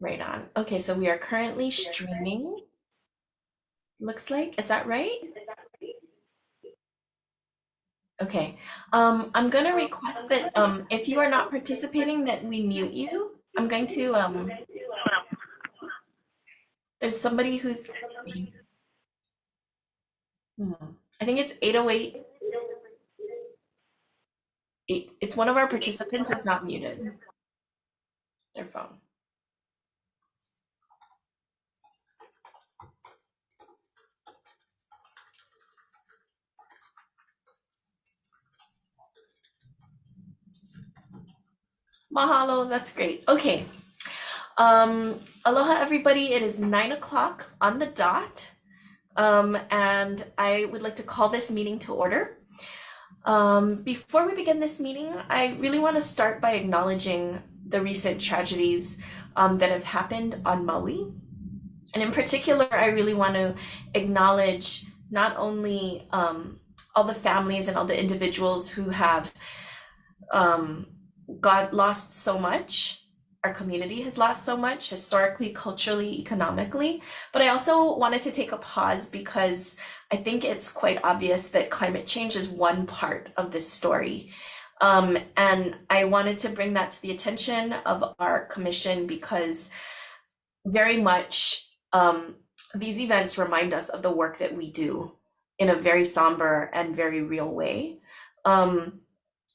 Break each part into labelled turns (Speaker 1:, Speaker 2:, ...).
Speaker 1: Right on. Okay, so we are currently streaming, looks like. Is that right? Okay. I'm gonna request that if you are not participating that we mute you. I'm going to there's somebody who's hmm, I think it's 808. It's one of our participants is not muted. Their phone. Mahalo, that's great. Okay. Aloha everybody. It is 9 o'clock on the dot. And I would like to call this meeting to order. Before we begin this meeting, I really want to start by acknowledging the recent tragedies that have happened on Maui. And in particular, I really want to acknowledge not only all the families and all the individuals who have got lost so much. Our community has lost so much historically, culturally, economically. But I also wanted to take a pause because I think it's quite obvious that climate change is one part of this story. And I wanted to bring that to the attention of our commission because very much these events remind us of the work that we do in a very somber and very real way.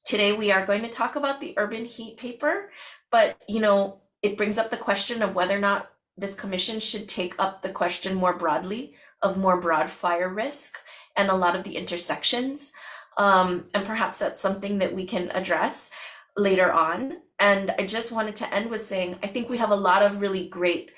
Speaker 1: Today we are going to talk about the urban heat paper, but it brings up the question of whether or not this commission should take up the question more broadly of more broad fire risk and a lot of the intersections. And perhaps that's something that we can address later on. And I just wanted to end with saying, I think we have a lot of really great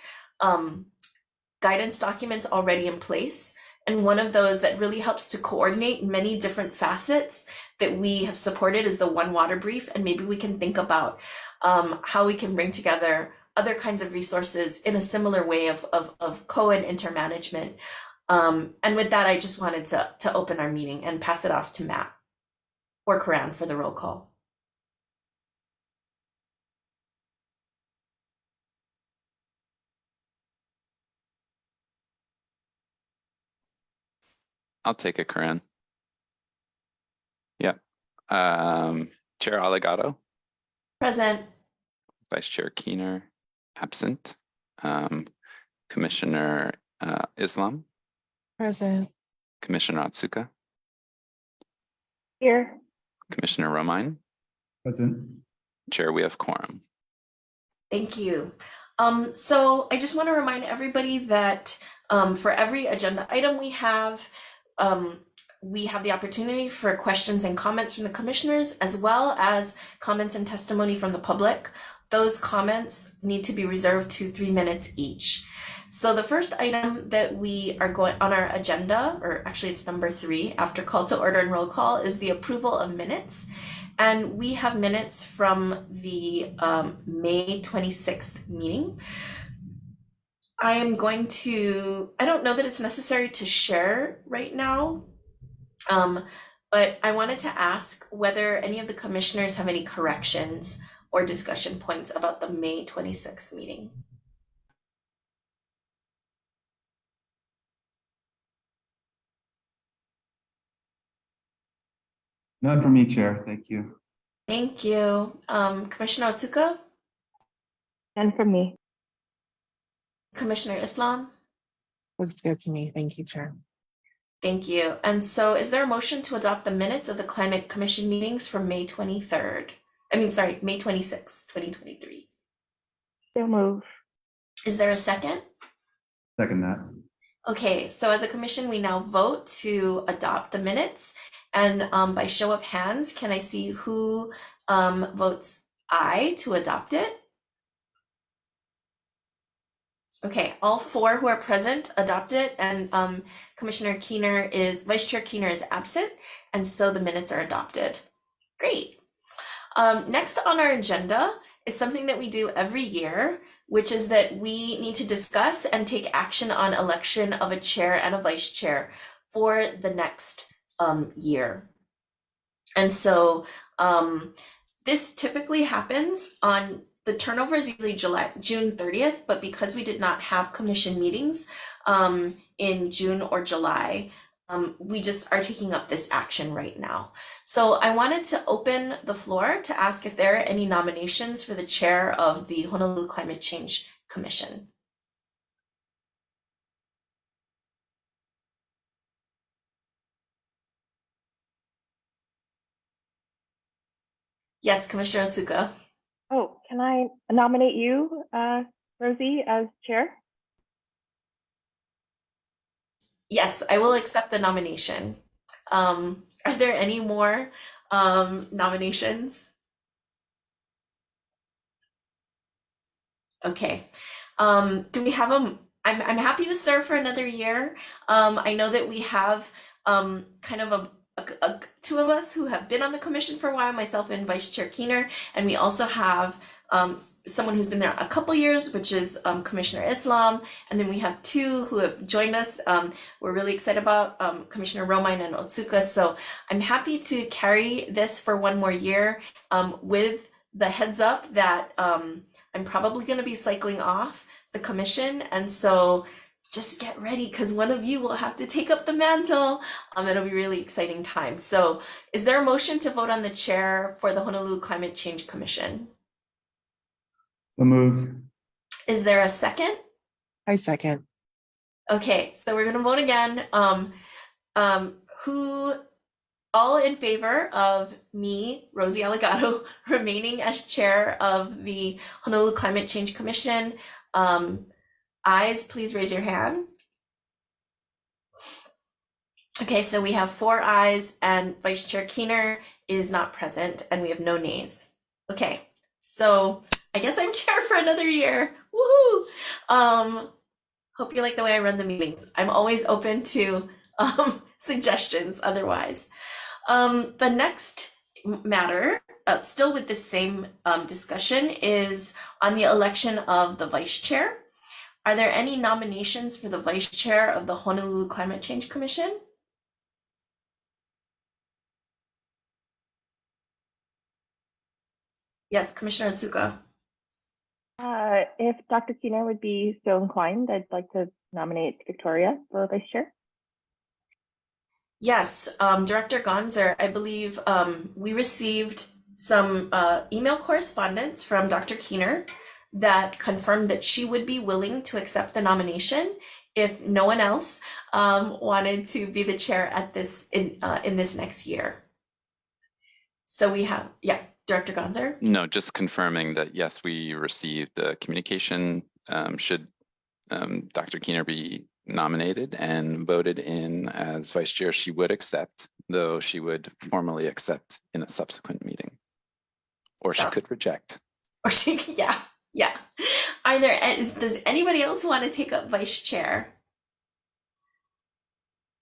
Speaker 1: guidance documents already in place. And one of those that really helps to coordinate many different facets that we have supported is the One Water Brief. And maybe we can think about how we can bring together other kinds of resources in a similar way of co and intermanagement. And with that, I just wanted to open our meeting and pass it off to Matt or Karan for the roll call.
Speaker 2: I'll take it, Corinne. Yeah. Chair Allegado.
Speaker 1: Present.
Speaker 2: Vice Chair Keener, absent. Commissioner Islam.
Speaker 3: Present.
Speaker 2: Commissioner Otsuka.
Speaker 3: Here.
Speaker 2: Commissioner Romine.
Speaker 4: Present.
Speaker 2: Chair, we have quorum.
Speaker 1: Thank you. So I just want to remind everybody that for every agenda item we have the opportunity for questions and comments from the commissioners, as well as comments and testimony from the public. Those comments need to be reserved to 3 minutes each. So the first item that we are going on our agenda, or actually it's number 3 after call to order and roll call, is the approval of minutes. And we have minutes from the May 26th meeting. I don't know that it's necessary to share right now, but I wanted to ask whether any of the commissioners have any corrections or discussion points about the May 26th meeting.
Speaker 4: None for me, Chair. Thank you.
Speaker 1: Thank you. Commissioner Otsuka?
Speaker 3: None from me.
Speaker 1: Commissioner Islam?
Speaker 3: Looks good to me. Thank you, Chair.
Speaker 1: Thank you. And so is there a motion to adopt the minutes of the Climate Commission meetings from May 26th, 2023?
Speaker 3: So move.
Speaker 1: Is there a second?
Speaker 4: Second that.
Speaker 1: Okay, so as a commission, we now vote to adopt the minutes. And by show of hands, can I see who votes aye to adopt it? Okay, all 4 who are present adopt it, and Vice Chair Keener is absent, and so the minutes are adopted. Great. Next on our agenda is something that we do every year, which is that we need to discuss and take action on election of a chair and a vice chair for the next year. And so this typically happens on the turnover is usually June 30th, but because we did not have commission meetings in June or July, we just are taking up this action right now. So I wanted to open the floor to ask if there are any nominations for the chair of the Honolulu Climate Change Commission. Yes, Commissioner Otsuka.
Speaker 3: Oh, can I nominate you, Rosie, as chair?
Speaker 1: Yes, I will accept the nomination. Are there any more nominations? Okay. Do we have I'm happy to serve for another year. I know that we have kind of two of us who have been on the commission for a while, myself and Vice Chair Keener, and we also have someone who's been there a couple years, which is Commissioner Islam, and then we have two who have joined us. We're really excited about Commissioner Romine and Otsuka, so I'm happy to carry this for one more year with the heads up that I'm probably going to be cycling off the commission, and so just get ready because one of you will have to take up the mantle. It'll be really exciting time. So is there a motion to vote on the chair for the Honolulu Climate Change Commission?
Speaker 4: So moved.
Speaker 1: Is there a second?
Speaker 3: I second.
Speaker 1: Okay, so we're gonna vote again. Who all in favor of me, Rosie Allegado, remaining as chair of the Honolulu Climate Change Commission? Ayes, please raise your hand. Okay, so we have 4 ayes and Vice Chair Keener is not present and we have no nays. Okay, so I guess I'm chair for another year. Woohoo! Hope you like the way I run the meetings. I'm always open to suggestions otherwise. The next matter, still with the same discussion, is on the election of the vice chair. Are there any nominations for the vice chair of the Honolulu Climate Change Commission? Yes, Commissioner Otsuka.
Speaker 3: If Dr. Keener would be so inclined, I'd like to nominate Victoria for vice chair.
Speaker 1: Yes, Director Gonzer, I believe we received some email correspondence from Dr. Keener that confirmed that she would be willing to accept the nomination if no one else wanted to be the chair at this in this next year. So we have, yeah, Director Gonzer.
Speaker 2: No, just confirming that, yes, we received the communication. Should Dr. Keener be nominated and voted in as vice chair, she would accept, though she would formally accept in a subsequent meeting. Or she could reject.
Speaker 1: Or she could, yeah. Does anybody else want to take up vice chair?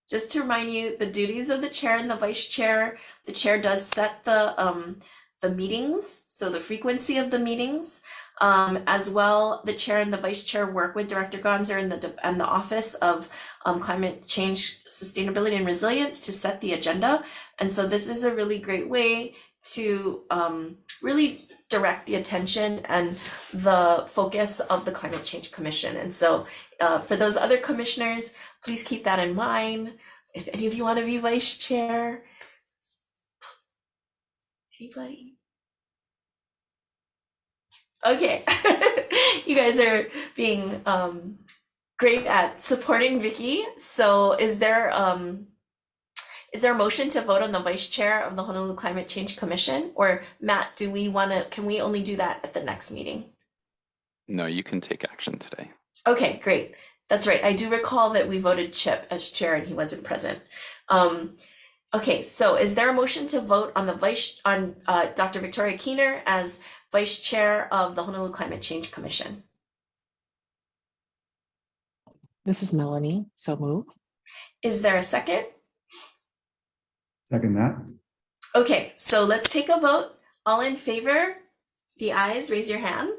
Speaker 1: Just to remind you, the duties of the chair and the vice chair, the chair does set the meetings, so the frequency of the meetings. As well, the chair and the vice chair work with Director Gonzer and the Office of Climate Change, Sustainability and Resilience to set the agenda. And so this is a really great way to really direct the attention and the focus of the Climate Change Commission. And so for those other commissioners, please keep that in mind. If any of you want to be vice chair, anybody? Okay, you guys are being great at supporting Vicky. So is there a motion to vote on the vice chair of the Honolulu Climate Change Commission? Or Matt, can we only do that at the next meeting?
Speaker 2: No, you can take action today.
Speaker 1: Okay, great. That's right. I do recall that we voted Chip as chair and he wasn't present. Okay, so is there a motion to vote on Dr. Victoria Keener as vice chair of the Honolulu Climate Change Commission?
Speaker 3: This is Melanie, so move.
Speaker 1: Is there a second?
Speaker 4: Second that.
Speaker 1: Okay, so let's take a vote. All in favor? The ayes, raise your hand.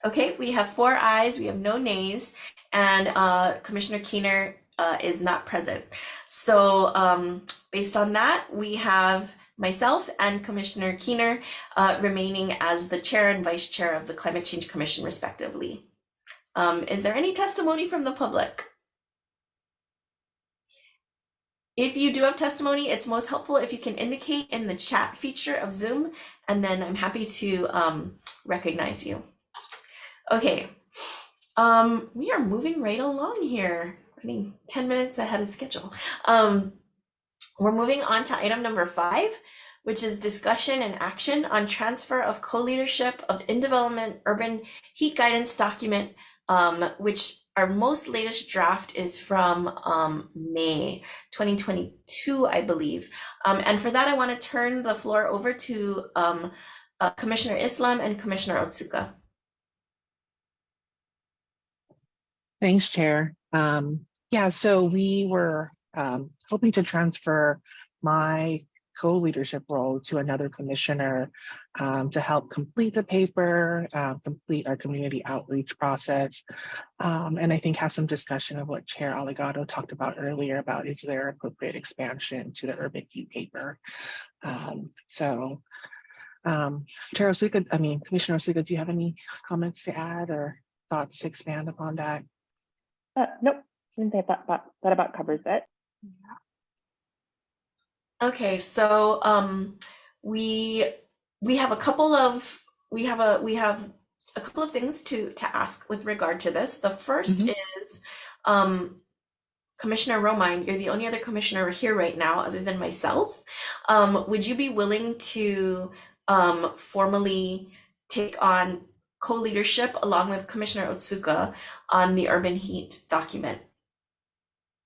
Speaker 1: Okay, we have 4 ayes, we have no nays, and Commissioner Keener is not present. So based on that, we have myself and Commissioner Keener remaining as the chair and vice chair of the Climate Change Commission, respectively. Is there any testimony from the public? If you do have testimony, it's most helpful if you can indicate in the chat feature of Zoom, and then I'm happy to recognize you. Okay, we are moving right along here. Running 10 minutes ahead of schedule. We're moving on to item number 5, which is discussion and action on transfer of co-leadership of in-development urban heat guidance document, which our most latest draft is from May 2022, I believe. And for that, I want to turn the floor over to Commissioner Islam and Commissioner Otsuka.
Speaker 5: Thanks, Chair. Yeah, so we were hoping to transfer my co-leadership role to another commissioner to help complete the paper, complete our community outreach process, and I think have some discussion of what Chair Allegado talked about earlier about is there appropriate expansion to the urban heat paper. Chair Otsuka, Commissioner Otsuka, do you have any comments to add or thoughts to expand upon that?
Speaker 3: Nope, I think that about covers it.
Speaker 1: Okay, so we have a couple of things to ask with regard to this. The first is Commissioner Romine, you're the only other commissioner here right now other than myself. Would you be willing to formally take on co-leadership along with Commissioner Otsuka on the urban heat document?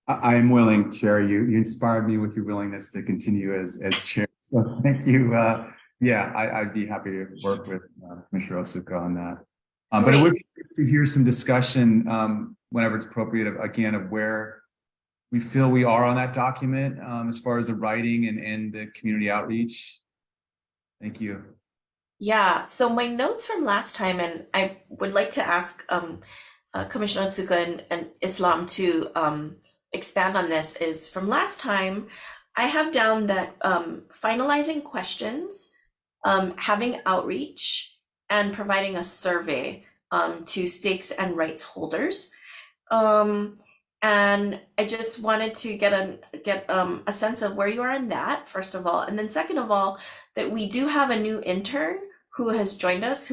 Speaker 4: I am willing, Chair. You inspired me with your willingness to continue as chair. So thank you. Yeah, I'd be happy to work with Commissioner Otsuka on that. But it would be nice to hear some discussion whenever it's appropriate of where we feel we are on that document as far as the writing and the community outreach. Thank you.
Speaker 1: Yeah, so my notes from last time, and I would like to ask Commissioner Otsuka and Islam to expand on this, is from last time, I have down that finalizing questions, having outreach, and providing a survey to stakes and rights holders. And I just wanted to get a sense of where you are in that, first of all, and then second of all, that we do have a new intern who has joined us,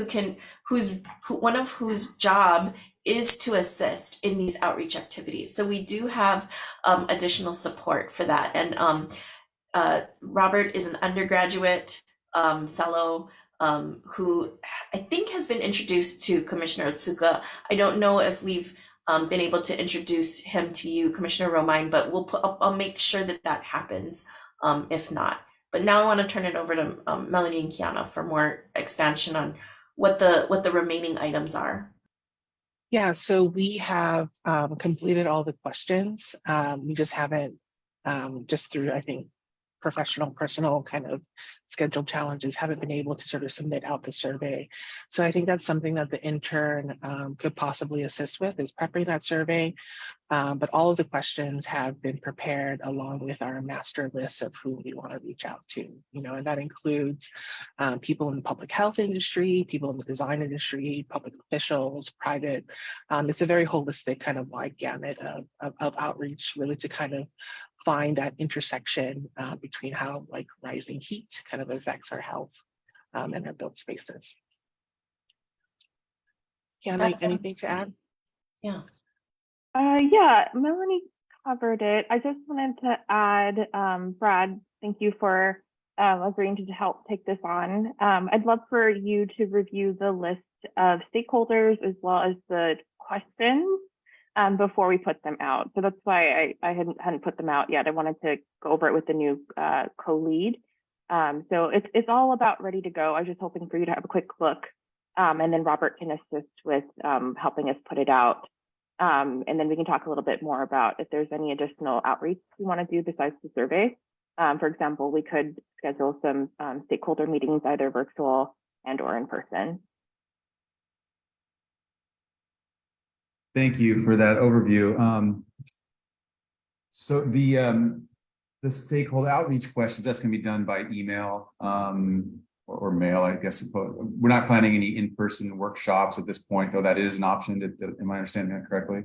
Speaker 1: one of whose job is to assist in these outreach activities. So we do have additional support for that. And Robert is an undergraduate fellow who I think has been introduced to Commissioner Otsuka. I don't know if we've been able to introduce him to you, Commissioner Romine, but I'll make sure that happens if not. But now I want to turn it over to Melanie and Kiana for more expansion on what the remaining items are.
Speaker 5: Yeah, so we have completed all the questions. We just haven't, just through, I think, personal kind of schedule challenges, haven't been able to sort of submit out the survey. So I think that's something that the intern could possibly assist with, is prepping that survey. But all of the questions have been prepared along with our master list of who we want to reach out to, and that includes people in the public health industry, people in the design industry, public officials, private. It's a very holistic kind of wide gamut of outreach, really to kind of find that intersection between how rising heat kind of affects our health and our built spaces. Kiana, anything to add?
Speaker 1: Yeah.
Speaker 3: Yeah, Melanie covered it. I just wanted to add, Brad, thank you for agreeing to help take this on. I'd love for you to review the list of stakeholders as well as the questions before we put them out. So that's why I hadn't put them out yet. I wanted to go over it with the new co-lead. So it's all about ready to go. I was just hoping for you to have a quick look, and then Robert can assist with helping us put it out. And then we can talk a little bit more about if there's any additional outreach we want to do besides the survey. For example, we could schedule some stakeholder meetings, either virtual and or in person.
Speaker 4: Thank you for that overview. So the the stakeholder outreach questions, that's going to be done by email or mail, I guess. We're not planning any in-person workshops at this point, though that is an option. Am I understanding that correctly?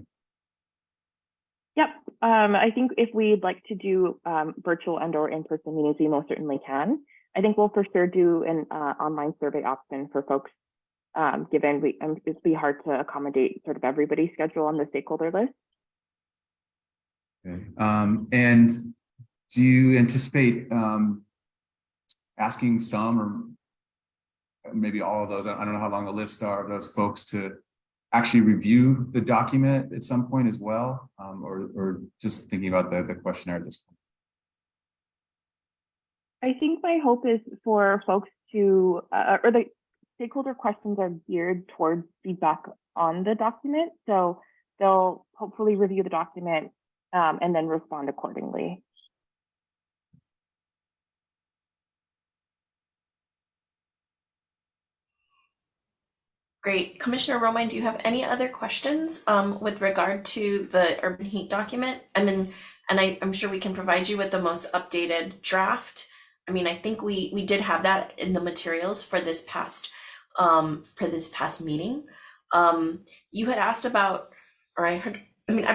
Speaker 3: Yep. I think if we'd like to do virtual and/or in-person meetings, we most certainly can. I think we'll for sure do an online survey option for folks, given it'd be hard to accommodate sort of everybody's schedule on the stakeholder list.
Speaker 4: Okay. And do you anticipate asking some or maybe all of those, I don't know how long the lists are of those folks, to actually review the document at some point as well, or just thinking about the questionnaire at this point?
Speaker 3: I think my hope is for folks to, or the stakeholder questions are geared towards feedback on the document. So they'll hopefully review the document and then respond accordingly.
Speaker 1: Great. Commissioner Romine, do you have any other questions with regard to the urban heat document? I mean, and I'm sure we can provide you with the most updated draft. I mean, I think we did have that in the materials for this past meeting. You had asked about, or I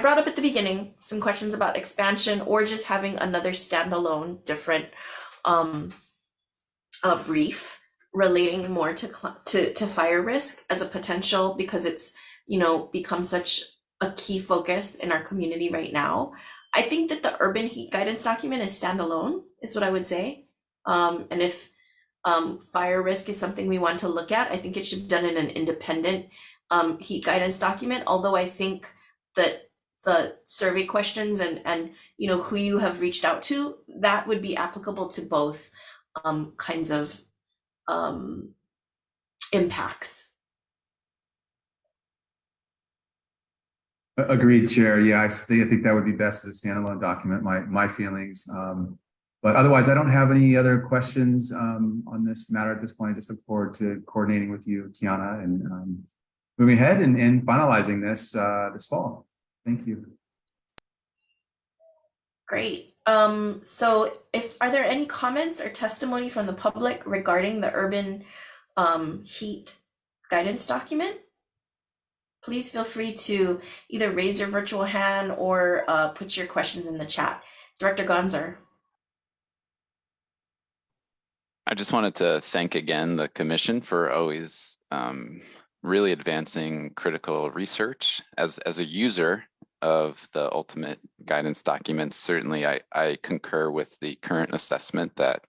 Speaker 1: brought up at the beginning some questions about expansion or just having another standalone different brief relating more to fire risk as a potential, because it's, you know, become such a key focus in our community right now. I think that the urban heat guidance document is standalone, is what I would say. And if fire risk is something we want to look at, I think it should be done in an independent heat guidance document. Although I think that the survey questions and you know who you have reached out to, that would be applicable to both kinds of impacts.
Speaker 4: Agreed, Chair. Yeah, I think that would be best as a standalone document, my feelings. But otherwise, I don't have any other questions on this matter at this point. I just look forward to coordinating with you, Kiana, and moving ahead and finalizing this this fall. Thank you.
Speaker 1: Great. So are there any comments or testimony from the public regarding the urban heat guidance document? Please feel free to either raise your virtual hand or put your questions in the chat. Director Gonzer.
Speaker 2: I just wanted to thank again the Commission for always really advancing critical research. As a user of the ultimate guidance documents, certainly I concur with the current assessment that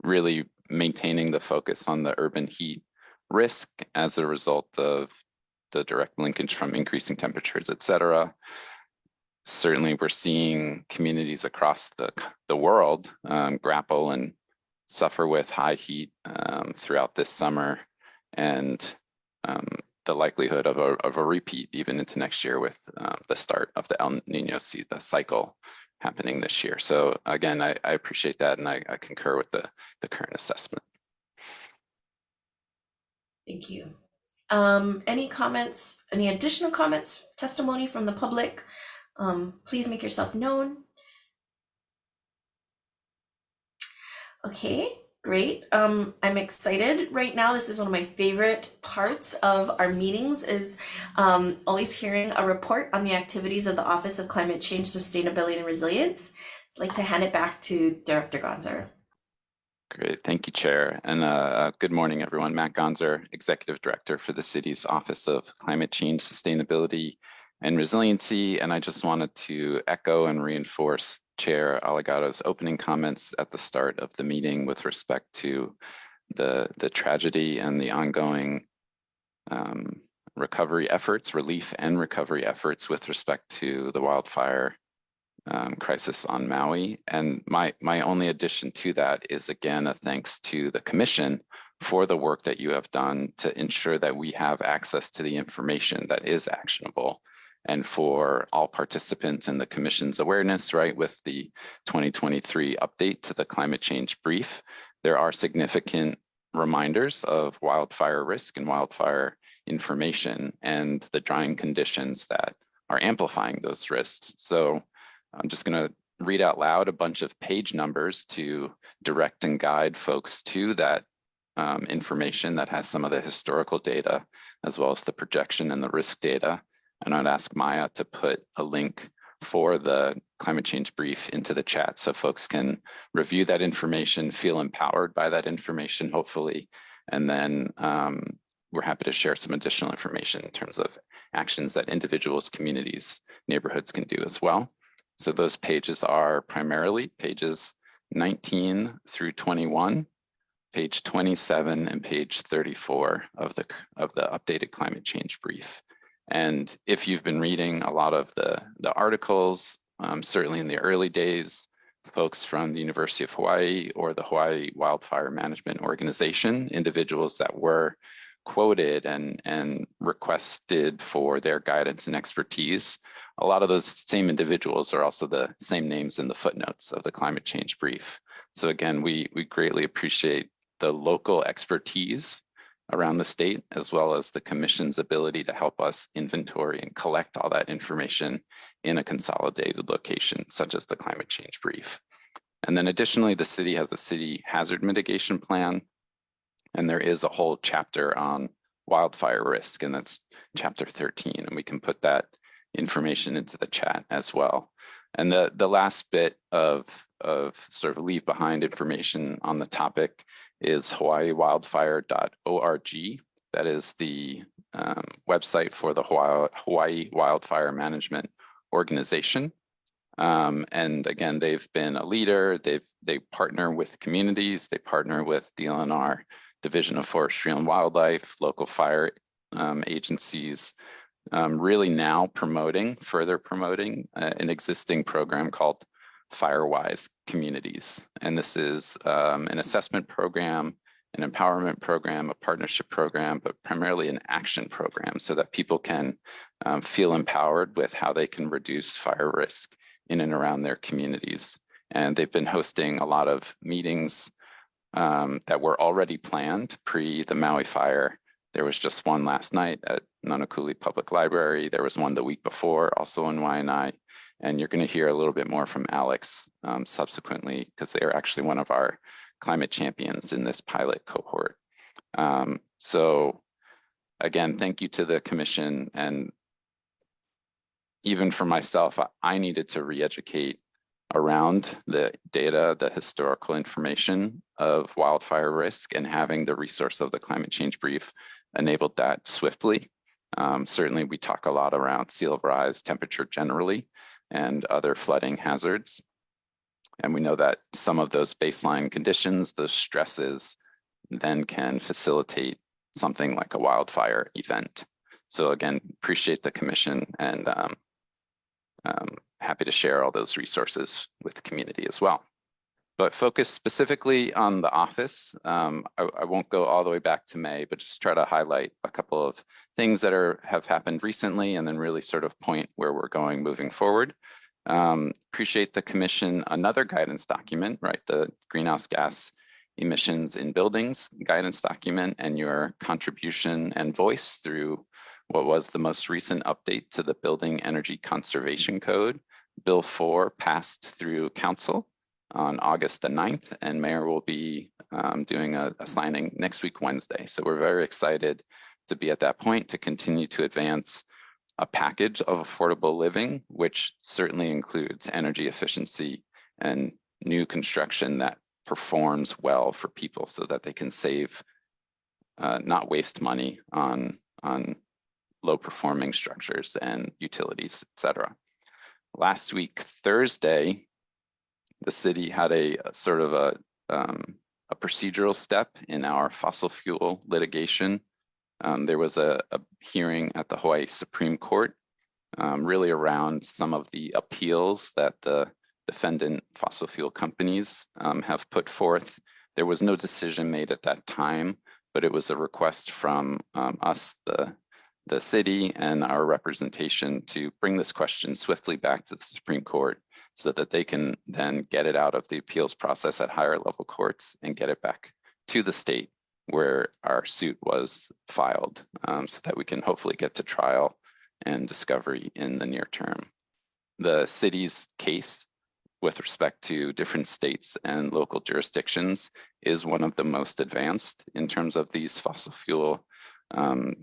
Speaker 2: really maintaining the focus on the urban heat risk as a result of the direct linkage from increasing temperatures, et cetera. Certainly we're seeing communities across the world grapple and suffer with high heat throughout this summer, and the likelihood of a repeat even into next year with the start of the El Nino cycle happening this year. So again, I appreciate that, and I concur with the current assessment.
Speaker 1: Thank you. Any comments, any additional comments, testimony from the public? Please make yourself known. Okay, great. I'm excited right now. This is one of my favorite parts of our meetings, is always hearing a report on the activities of the Office of Climate Change, Sustainability and Resilience. I'd like to hand it back to Director Gonzer.
Speaker 2: Great, thank you, Chair. And good morning, everyone. Matt Gonzer, Executive Director for the city's Office of Climate Change, Sustainability and Resiliency. And I just wanted to echo and reinforce Chair Aligato's opening comments at the start of the meeting with respect to the tragedy and the ongoing recovery efforts, relief and recovery efforts with respect to the wildfire crisis on Maui. And my only addition to that is, again, a thanks to the Commission for the work that you have done to ensure that we have access to the information that is actionable, and for all participants in the Commission's awareness, right, with the 2023 update to the climate change brief. There are significant reminders of wildfire risk and wildfire information and the drying conditions that are amplifying those risks. So I'm just going to read out loud a bunch of page numbers to direct and guide folks to that information that has some of the historical data, as well as the projection and the risk data. And I'd ask Maya to put a link for the climate change brief into the chat so folks can review that information, feel empowered by that information, hopefully. And then we're happy to share some additional information in terms of actions that individuals, communities, neighborhoods can do as well. So those pages are primarily pages 19 through 21, page 27 and page 34 of the updated climate change brief. And if you've been reading a lot of the articles, certainly in the early days, folks from the University of Hawaii or the Hawaii Wildfire Management Organization, individuals that were quoted and requested for their guidance and expertise, a lot of those same individuals are also the same names in the footnotes of the climate change brief. So again, we greatly appreciate the local expertise around the state, as well as the Commission's ability to help us inventory and collect all that information in a consolidated location, such as the climate change brief. And then additionally, the city has a city hazard mitigation plan, and there is a whole chapter on wildfire risk, and that's chapter 13, and we can put that information into the chat as well. And the last bit of sort of leave behind information on the topic is hawaiiwildfire.org. That is the website for the Hawaii Wildfire Management Organization. And again, they've been a leader. They partner with communities. They partner with DLNR, Division of Forestry and Wildlife, local fire agencies, really now further promoting an existing program called Firewise Communities. And this is an assessment program, an empowerment program, a partnership program, but primarily an action program so that people can feel empowered with how they can reduce fire risk in and around their communities. And they've been hosting a lot of meetings that were already planned pre the Maui fire. There was just one last night at Nanakuli Public Library. There was one the week before, also in Waianae. And you're going to hear a little bit more from Alex subsequently, because they are actually one of our climate champions in this pilot cohort. So again, thank you to the Commission. And even for myself, I needed to re-educate around the data, the historical information of wildfire risk, and having the resource of the climate change brief enabled that swiftly. Certainly we talk a lot around sea level rise, temperature generally, and other flooding hazards. And we know that some of those baseline conditions, those stresses, then can facilitate something like a wildfire event. So again, appreciate the Commission, and happy to share all those resources with the community as well. But focus specifically on the office. I won't go all the way back to May, but just try to highlight a couple of things that have happened recently, and then really sort of point where we're going moving forward. Appreciate the Commission, another guidance document, right? The greenhouse gas emissions in buildings guidance document, and your contribution and voice through what was the most recent update to the Building Energy Conservation Code. Bill 4 passed through Council on August the 9th, and Mayor will be doing a signing next week, Wednesday. So we're very excited to be at that point to continue to advance a package of affordable living, which certainly includes energy efficiency and new construction that performs well for people so that they can save, not waste money on low performing structures and utilities, et cetera. Last week, Thursday, the city had a sort of a procedural step in our fossil fuel litigation. There was a hearing at the Hawaii Supreme Court, really around some of the appeals that the defendant fossil fuel companies have put forth. There was no decision made at that time, but it was a request from us, the city, and our representation to bring this question swiftly back to the Supreme Court so that they can then get it out of the appeals process at higher level courts and get it back to the state where our suit was filed, so that we can hopefully get to trial and discovery in the near term. The city's case with respect to different states and local jurisdictions is one of the most advanced in terms of these fossil fuel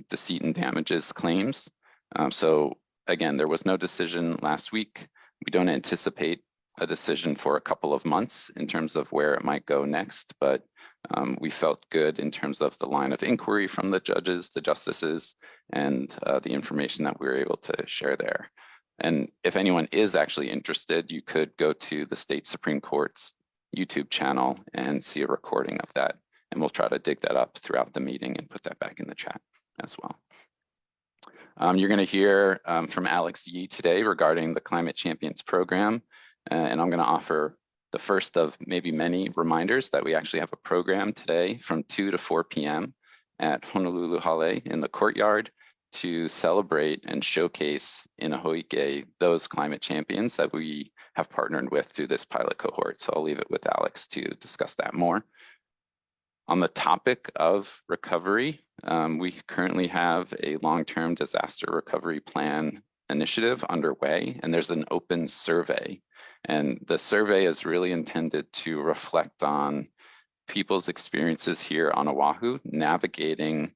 Speaker 2: deceit and damages claims. So again, there was no decision last week. We don't anticipate a decision for a couple of months in terms of where it might go next, but we felt good in terms of the line of inquiry from the judges, the justices, and the information that we were able to share there. And if anyone is actually interested, you could go to the state Supreme Court's YouTube channel and see a recording of that. And we'll try to dig that up throughout the meeting and put that back in the chat as well. You're going to hear from Alex Yee today regarding the Climate Champions program. And I'm going to offer the first of maybe many reminders that we actually have a program today from 2 to 4 p.m. at Honolulu Hale in the courtyard to celebrate and showcase in Ahoike those climate champions that we have partnered with through this pilot cohort. So I'll leave it with Alex to discuss that more. On the topic of recovery, we currently have a long-term disaster recovery plan initiative underway, and there's an open survey. And the survey is really intended to reflect on people's experiences here on Oahu, navigating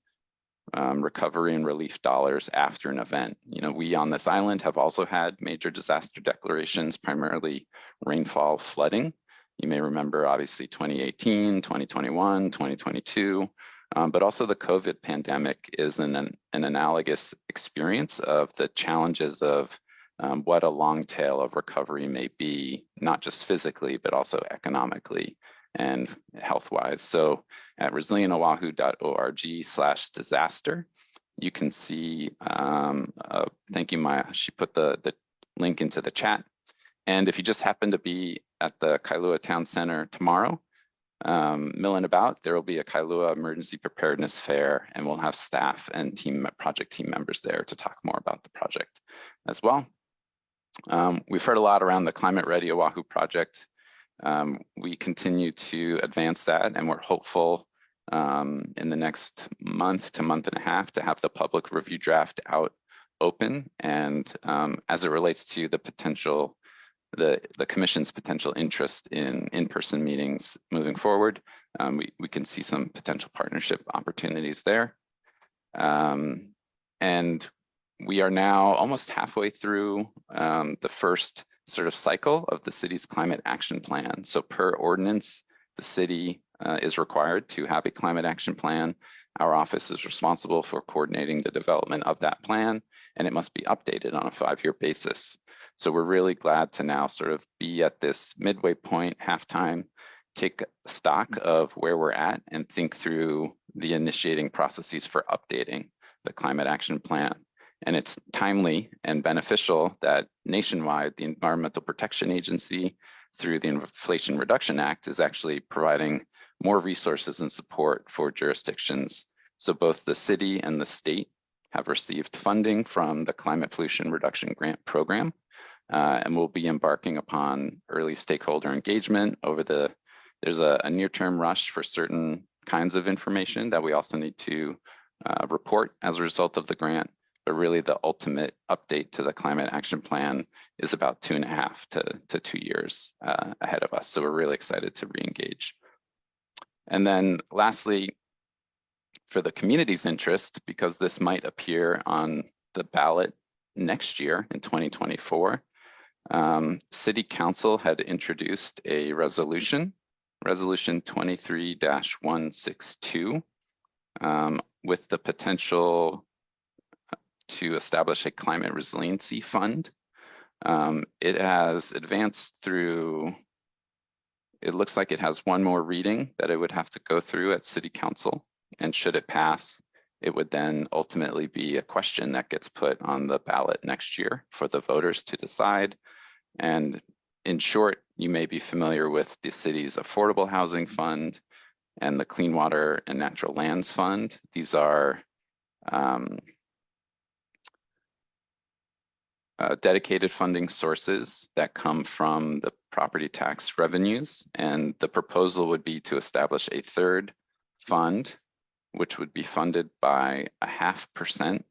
Speaker 2: recovery and relief dollars after an event. You know, we on this island have also had major disaster declarations, primarily rainfall, flooding. You may remember, obviously, 2018, 2021, 2022, but also the COVID pandemic is an analogous experience of the challenges of what a long tail of recovery may be, not just physically, but also economically and health-wise. So at resilientoahu.org/disaster, you can see, thank you, Maya, she put the link into the chat. And if you just happen to be at the Kailua Town Center tomorrow, milling about, there will be a Kailua Emergency Preparedness Fair, and we'll have staff and project team members there to talk more about the project as well. We've heard a lot around the Climate Ready Oahu project. We continue to advance that, and we're hopeful in the next month to month and a half to have the public review draft out open. And as it relates to the potential, the Commission's potential interest in in-person meetings moving forward, we can see some potential partnership opportunities there. And we are now almost halfway through the first sort of cycle of the city's climate action plan. So per ordinance, the city is required to have a climate action plan. Our office is responsible for coordinating the development of that plan, and it must be updated on a 5-year basis. So we're really glad to now sort of be at this midway point, halftime, take stock of where we're at and think through the initiating processes for updating the climate action plan. And it's timely and beneficial that nationwide, the Environmental Protection Agency, through the Inflation Reduction Act, is actually providing more resources and support for jurisdictions. So both the city and the state have received funding from the Climate Pollution Reduction Grant Program, and we'll be embarking upon early stakeholder engagement over there's a near-term rush for certain kinds of information that we also need to report as a result of the grant. But really the ultimate update to the climate action plan is about 2.5 to 2 years ahead of us. So we're really excited to re-engage. And then lastly, for the community's interest, because this might appear on the ballot next year in 2024, City Council had introduced a resolution 23-162, with the potential to establish a climate resiliency fund. It has advanced through, it looks like it has one more reading that it would have to go through at City Council. And should it pass, it would then ultimately be a question that gets put on the ballot next year for the voters to decide. And in short, you may be familiar with the city's Affordable Housing Fund and the Clean Water and Natural Lands Fund. These are dedicated funding sources that come from the property tax revenues. And the proposal would be to establish a third fund, which would be funded by 0.5%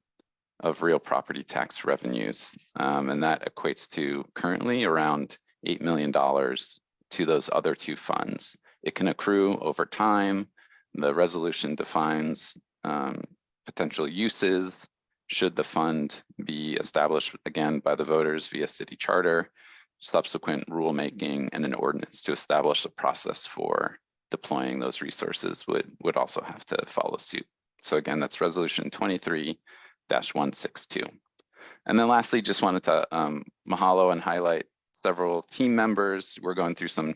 Speaker 2: of real property tax revenues. And that equates to currently around $8 million to those other two funds. It can accrue over time. The resolution defines potential uses should the fund be established again by the voters via city charter, subsequent rulemaking, and an ordinance to establish a process for deploying those resources would also have to follow suit. So again, that's resolution 23-162. And then lastly, just wanted to mahalo and highlight several team members. We're going through some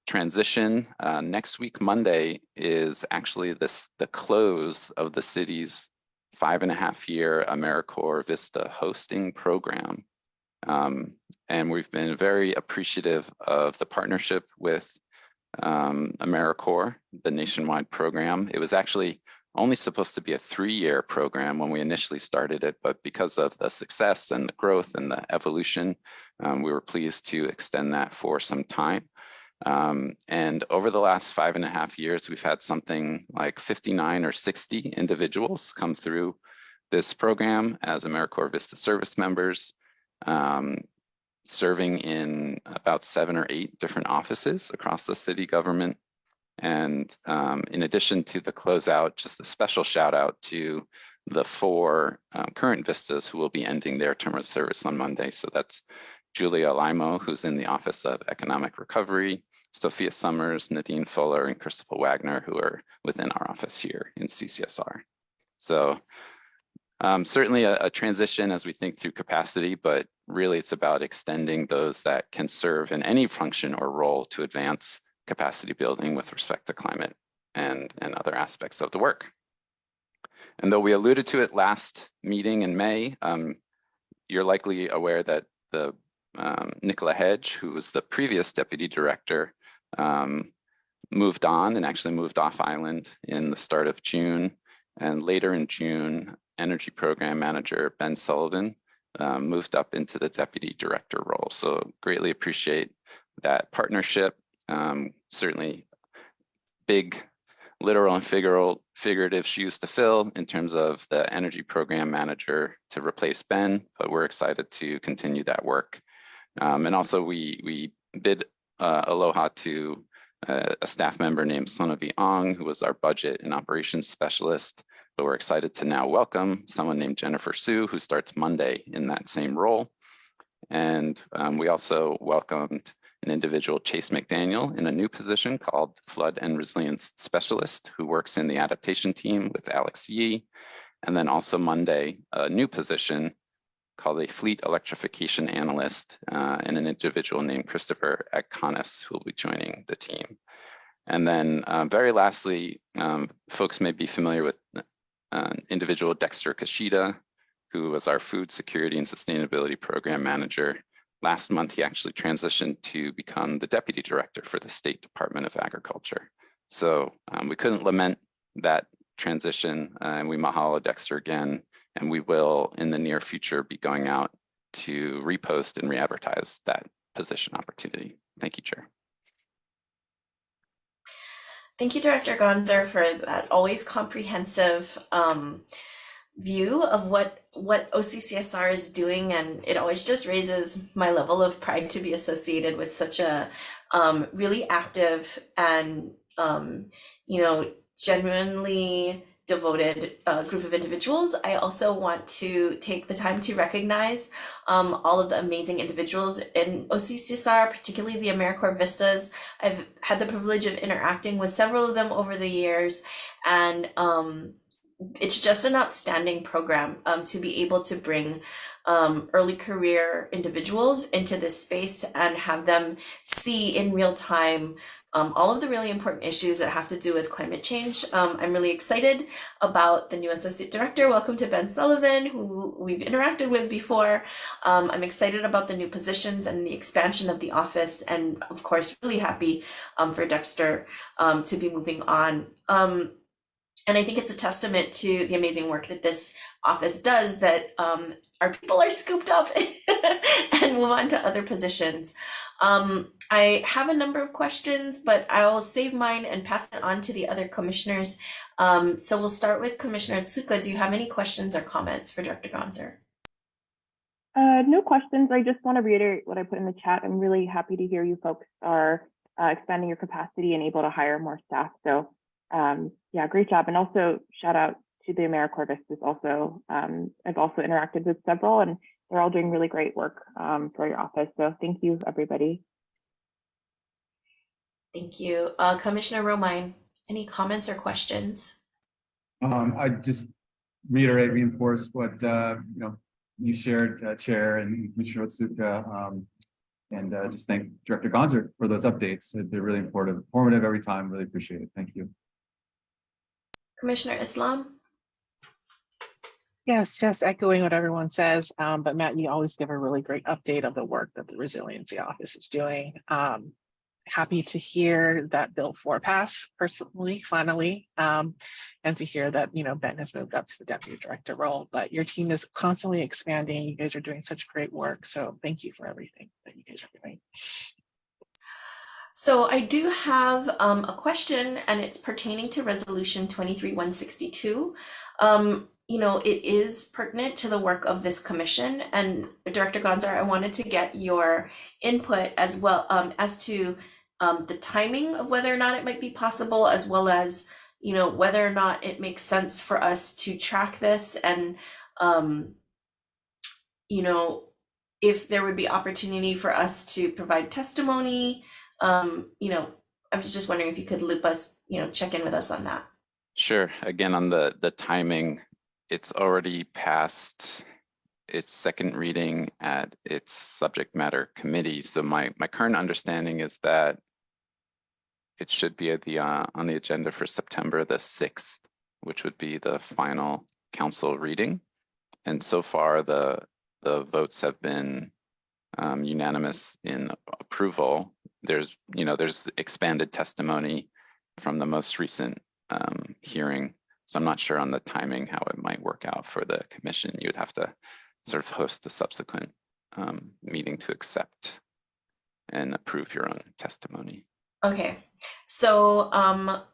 Speaker 2: transition. Next week, Monday, is actually the close of the city's 5.5-year AmeriCorps Vista hosting program. And we've been very appreciative of the partnership with AmeriCorps, the nationwide program. It was actually only supposed to be a 3-year program when we initially started it, but because of the success and the growth and the evolution, we were pleased to extend that for some time. And over the last 5.5 years, we've had something like 59 or 60 individuals come through this program as AmeriCorps Vista service members, serving in about 7 or 8 different offices across the city government. And in addition to the closeout, just a special shout out to the 4 current Vistas who will be ending their term of service on Monday. So that's Julia Limo, who's in the Office of Economic Recovery, Sophia Summers, Nadine Fuller, and Christopher Wagner, who are within our office here in CCSR. So certainly a transition as we think through capacity, but really it's about extending those that can serve in any function or role to advance capacity building with respect to climate and other aspects of the work. And though we alluded to it last meeting in May, you're likely aware that the Nicola Hedge, who was the previous deputy director, moved on and actually moved off island in the start of June. And later in June, Energy Program Manager Ben Sullivan moved up into the deputy director role. So greatly appreciate that partnership. Certainly big literal and figurative shoes to fill in terms of the Energy Program Manager to replace Ben, but we're excited to continue that work. And also we bid aloha to a staff member named Sonavi Ong, who was our budget and operations specialist, but we're excited to now welcome someone named Jennifer Sue, who starts Monday in that same role. And we also welcomed an individual, Chase McDaniel, in a new position called Flood and Resilience Specialist, who works in the adaptation team with Alex Yee. And then also Monday, a new position called a Fleet Electrification Analyst, and an individual named Christopher Agconis, who will be joining the team. And then very lastly, folks may be familiar with individual Dexter Kashida, who was our Food Security and Sustainability Program Manager. Last month, he actually transitioned to become the Deputy Director for the State Department of Agriculture. So we couldn't lament that transition, and we mahalo Dexter again, and we will in the near future be going out to repost and re-advertise that position opportunity. Thank you, Chair.
Speaker 1: Thank you, Director Gonzer, for that always comprehensive view of what OCCSR is doing, and it always just raises my level of pride to be associated with such a really active and genuinely devoted group of individuals. I also want to take the time to recognize all of the amazing individuals in OCCSR, particularly the AmeriCorps Vistas. I've had the privilege of interacting with several of them over the years, and it's just an outstanding program to be able to bring early career individuals into this space and have them see in real time all of the really important issues that have to do with climate change. I'm really excited about the new Associate Director. Welcome to Ben Sullivan, who we've interacted with before. I'm excited about the new positions and the expansion of the office, and of course, really happy for Dexter to be moving on. And I think it's a testament to the amazing work that this office does that our people are scooped up and move on to other positions. I have a number of questions, but I'll save mine and pass it on to the other commissioners. So we'll start with Commissioner Tsuka. Do you have any questions or comments for Director Gonzer?
Speaker 3: No questions. I just want to reiterate what I put in the chat. I'm really happy to hear you folks are expanding your capacity and able to hire more staff. So yeah, great job. And also shout out to the AmeriCorps Vistas also. I've also interacted with several and they're all doing really great work for your office. So thank you, everybody.
Speaker 1: Thank you. Commissioner Romine, any comments or questions?
Speaker 4: I just reinforce what you shared, Chair and Commissioner Otsuka, and just thank Director Gonzer for those updates. They're really informative every time. Really appreciate it. Thank you.
Speaker 1: Commissioner Islam?
Speaker 5: Yes, just echoing what everyone says. But Matt, you always give a really great update of the work that the Resiliency Office is doing. Happy to hear that Bill 4 passed personally, finally, and to hear that, Ben has moved up to the deputy director role, but your team is constantly expanding. You guys are doing such great work. So thank you for everything that you guys are doing.
Speaker 1: So I do have a question, and it's pertaining to Resolution 23-162. It is pertinent to the work of this commission, and Director Gonzar, I wanted to get your input as well as to the timing of whether or not it might be possible, as well as whether or not it makes sense for us to track this, and if there would be opportunity for us to provide testimony. I was just wondering if you could loop us, check in with us on that.
Speaker 2: Sure. Again, on the timing, it's already passed its second reading at its subject matter committee. So my current understanding is that it should be at on the agenda for September the 6th, which would be the final council reading. And so far, the votes have been unanimous in approval. There's expanded testimony from the most recent hearing. So I'm not sure on the timing how it might work out for the commission. You'd have to sort of host the subsequent meeting to accept and approve your own testimony.
Speaker 1: Okay, so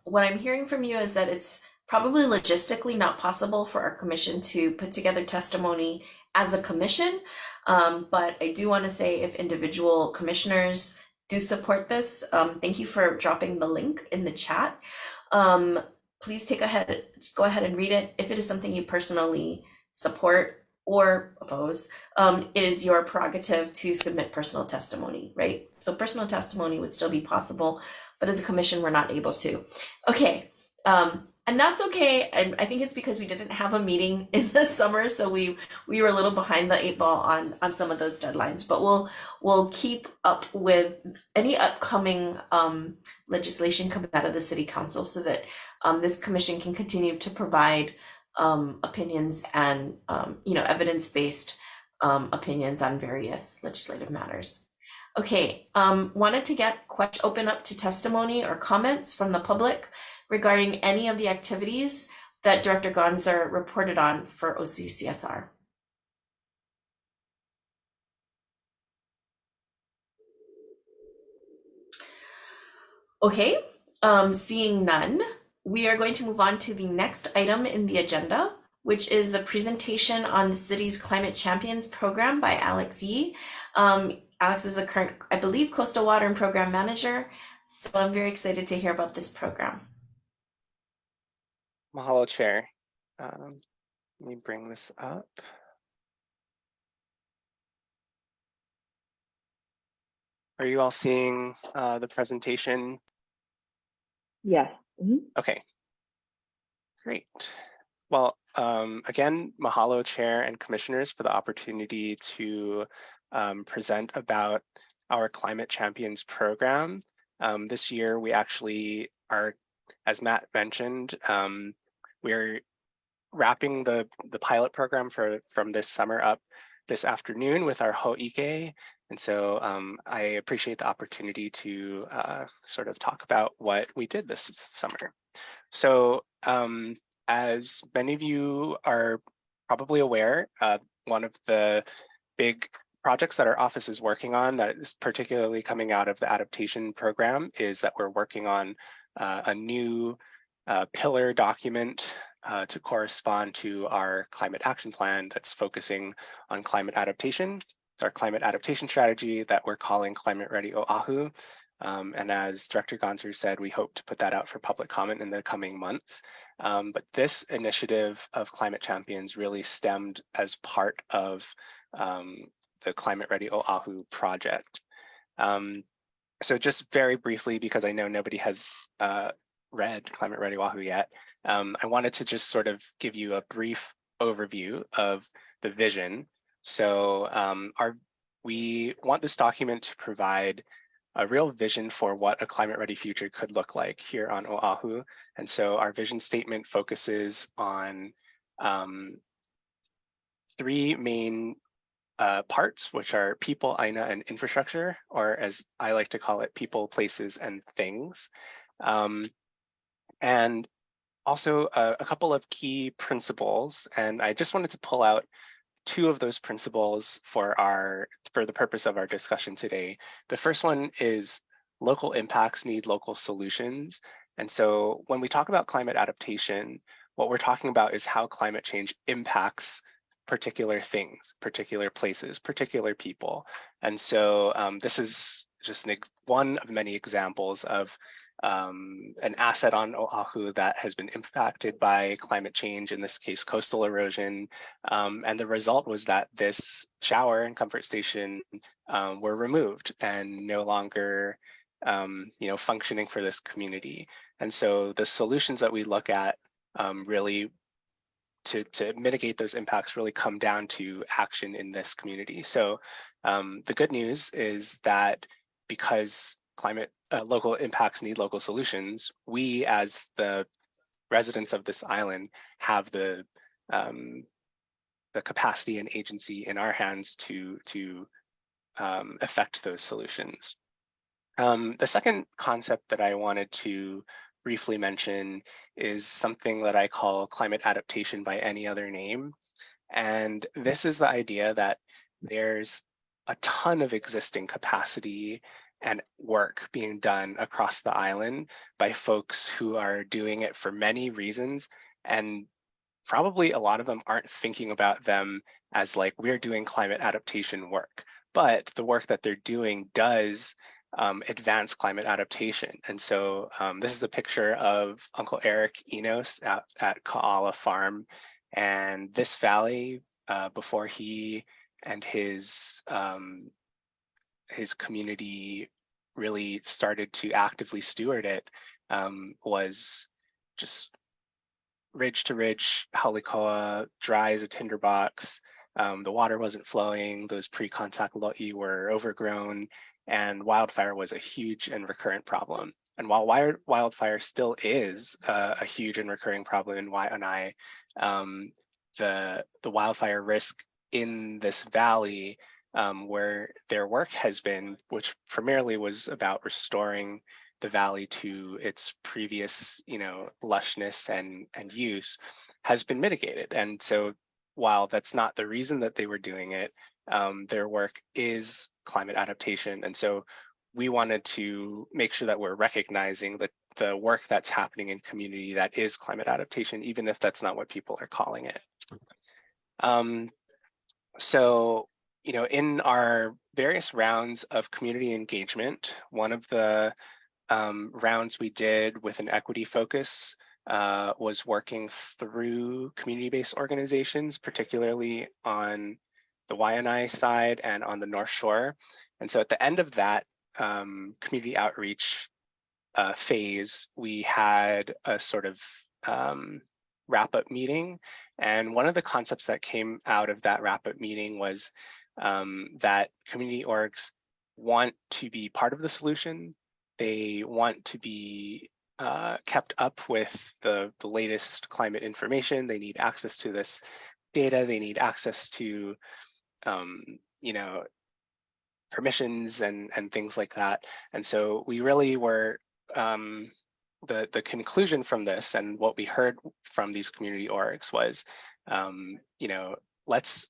Speaker 1: what I'm hearing from you is that it's probably logistically not possible for our commission to put together testimony as a commission, but I do want to say if individual commissioners do support this, thank you for dropping the link in the chat. Please go ahead and read it. If it is something you personally support or oppose, it is your prerogative to submit personal testimony, right? So personal testimony would still be possible, but as a commission, we're not able to. Okay, and that's okay. And I think it's because we didn't have a meeting in the summer, so we were a little behind the 8 ball on some of those deadlines. But we'll keep up with any upcoming legislation coming out of the city council, so that this commission can continue to provide opinions and evidence-based opinions on various legislative matters. Okay, wanted to open up to testimony or comments from the public regarding any of the activities that Director Gonzer reported on for OCCSR. Okay, seeing none, we are going to move on to the next item in the agenda, which is the presentation on the city's Climate Champions program by Alex Yee. Alex is the current, I believe, Coastal Water and Program Manager, so I'm very excited to hear about this program.
Speaker 6: Mahalo, Chair. Let me bring this up. Are you all seeing the presentation?
Speaker 3: Yes. Mm-hmm.
Speaker 6: Okay, great. Well, again, mahalo, Chair and Commissioners, for the opportunity to present about our Climate Champions program. This year, we actually are, as Matt mentioned, we're wrapping the pilot program from this summer up this afternoon with our Ho'ike. And so I appreciate the opportunity to sort of talk about what we did this summer. So as many of you are probably aware, one of the big projects that our office is working on that is particularly coming out of the adaptation program is that we're working on a new pillar document to correspond to our climate action plan that's focusing on climate adaptation. It's our climate adaptation strategy that we're calling Climate Ready Oahu. And as Director Gonser said, we hope to put that out for public comment in the coming months. But this initiative of Climate Champions really stemmed as part of the Climate Ready Oahu project. So just very briefly, because I know nobody has read Climate Ready Oahu yet, I wanted to just sort of give you a brief overview of the vision. So we want this document to provide a real vision for what a climate ready future could look like here on Oahu. And so our vision statement focuses on three main parts, which are people, aina, and infrastructure, or as I like to call it, people, places, and things. And also a couple of key principles. And I just wanted to pull out two of those principles for the purpose of our discussion today. The first one is local impacts need local solutions. And so when we talk about climate adaptation, what we're talking about is how climate change impacts particular things, particular places, particular people. And so this is just one of many examples of an asset on Oahu that has been impacted by climate change, in this case, coastal erosion. And the result was that this shower and comfort station were removed and no longer functioning for this community. And so the solutions that we look at really to mitigate those impacts really come down to action in this community. So the good news is that because local impacts need local solutions, we as the residents of this island have the capacity and agency in our hands to affect those solutions. The second concept that I wanted to briefly mention is something that I call climate adaptation by any other name. And this is the idea that there's a ton of existing capacity and work being done across the island by folks who are doing it for many reasons. And probably a lot of them aren't thinking about them as like, we're doing climate adaptation work. But the work that they're doing does advance climate adaptation. And so this is a picture of Uncle Eric Enos at Ka'ala Farm. And this valley, before he and his community really started to actively steward it, was just ridge to ridge, Halikoa, dry as a tinderbox. The water wasn't flowing, those pre-contact lo'i were overgrown, and wildfire was a huge and recurrent problem. And while wildfire still is a huge and recurring problem in Waianae, the wildfire risk in this valley where their work has been, which primarily was about restoring the valley to its previous, lushness and use, has been mitigated. And so while that's not the reason that they were doing it, their work is climate adaptation. And so we wanted to make sure that we're recognizing the work that's happening in community that is climate adaptation, even if that's not what people are calling it. So, in our various rounds of community engagement, one of the rounds we did with an equity focus was working through community-based organizations, particularly on the Waianae side and on the North Shore. And so at the end of that community outreach phase, we had a sort of wrap-up meeting. And one of the concepts that came out of that wrap-up meeting was that community orgs want to be part of the solution. They want to be kept up with the latest climate information. They need access to this data. They need access to, permissions and things like that. And so we really were, the conclusion from this and what we heard from these community orgs was, let's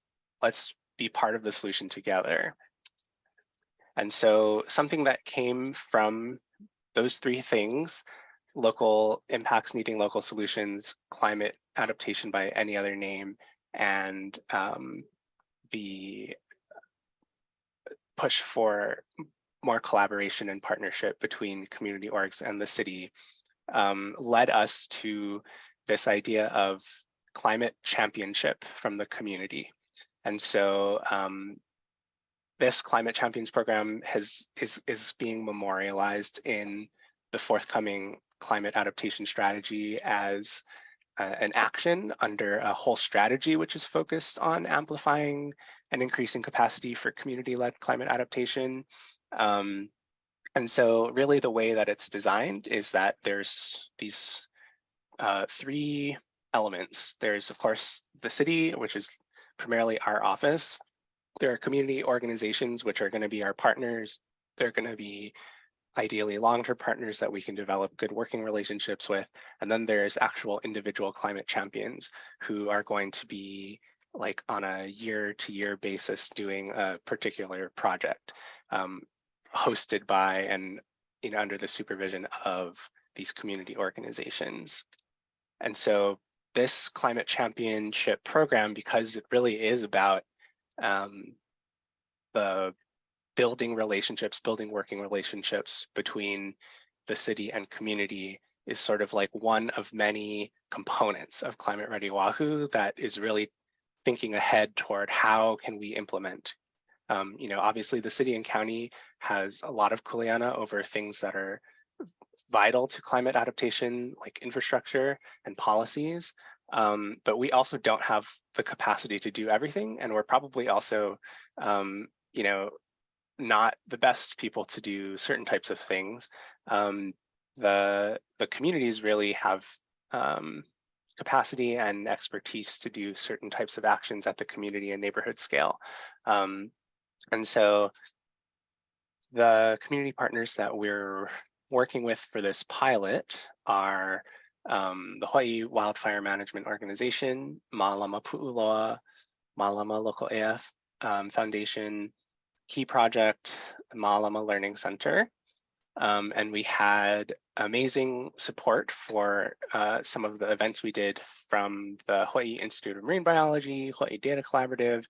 Speaker 6: be part of the solution together. And so something that came from those three things, local impacts needing local solutions, climate adaptation by any other name, and the push for more collaboration and partnership between community orgs and the city led us to this idea of climate championship from the community. And so this Climate Champions program is being memorialized in the forthcoming climate adaptation strategy as an action under a whole strategy, which is focused on amplifying and increasing capacity for community-led climate adaptation. And so really the way that it's designed is that there's these three elements. There's, of course, the city, which is primarily our office. There are community organizations, which are going to be our partners. They're going to be ideally long-term partners that we can develop good working relationships with. And then there's actual individual climate champions who are going to be like on a year-to-year basis doing a particular project hosted by and under the supervision of these community organizations. And so this climate championship program, because it really is about the building relationships, building working relationships between the city and community, is sort of like one of many components of Climate Ready Oahu that is really thinking ahead toward how can we implement. Obviously the city and county has a lot of kuleana over things that are vital to climate adaptation, like infrastructure and policies. But we also don't have the capacity to do everything. And we're probably also, not the best people to do certain types of things. The communities really have capacity and expertise to do certain types of actions at the community and neighborhood scale. And so the community partners that we're working with for this pilot are the Hawaii Wildfire Management Organization, Malama Pu'uloa, Malama Local AF Foundation, Key Project, Malama Learning Center. And we had amazing support for some of the events we did from the Hawaii Institute of Marine Biology, Hawaii Data Collaborative,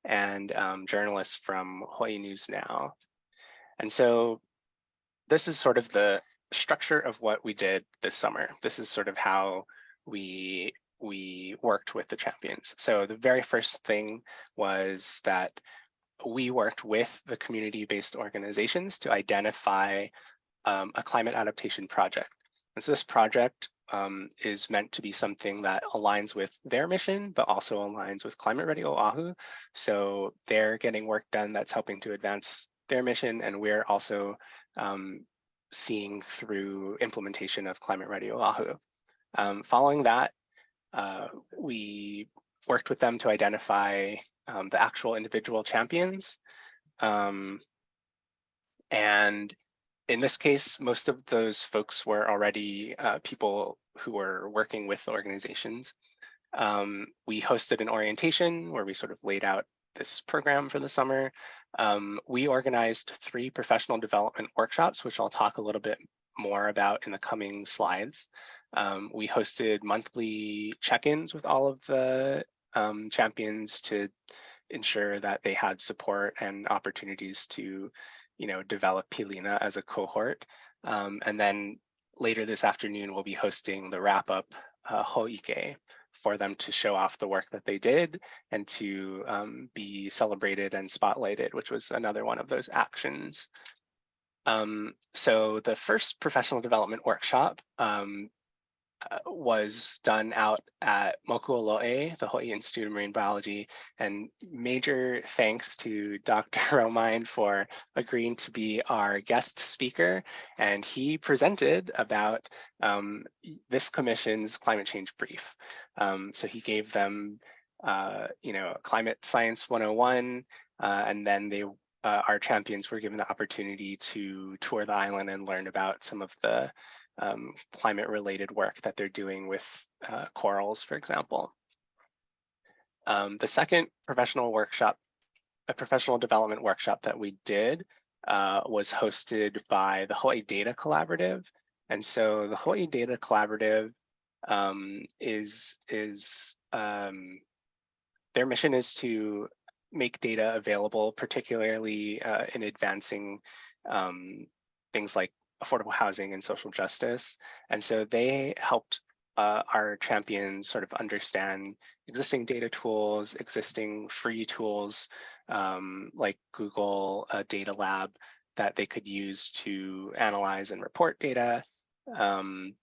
Speaker 6: and journalists from Hawaii News Now. And so this is sort of the structure of what we did this summer. This is sort of how we worked with the champions. So the very first thing was that we worked with the community-based organizations to identify a climate adaptation project. And so this project is meant to be something that aligns with their mission, but also aligns with Climate Ready Oahu. So they're getting work done that's helping to advance their mission, and we're also seeing through implementation of Climate Ready Oahu. Following that, we worked with them to identify the actual individual champions. And in this case, most of those folks were already people who were working with the organizations. We hosted an orientation where we sort of laid out this program for the summer. We organized 3 professional development workshops, which I'll talk a little bit more about in the coming slides. We hosted monthly check-ins with all of the champions to ensure that they had support and opportunities to, develop Pilina as a cohort. And then later this afternoon, we'll be hosting the wrap-up Ho'ike for them to show off the work that they did and to be celebrated and spotlighted, which was another one of those actions. So the first professional development workshop was done out at Moku'olo'e, the Hawaii Institute of Marine Biology, and major thanks to Dr. Romine for agreeing to be our guest speaker. And he presented about this commission's climate change brief. So he gave them, Climate Science 101, and then our champions were given the opportunity to tour the island and learn about some of the climate-related work that they're doing with corals, for example. The second professional development workshop that we did was hosted by the Hawaii Data Collaborative. And so the Hawaii Data Collaborative their mission is to make data available, particularly in advancing things like affordable housing and social justice. And so they helped our champions sort of understand existing data tools, existing free tools like Google Data Lab that they could use to analyze and report data. And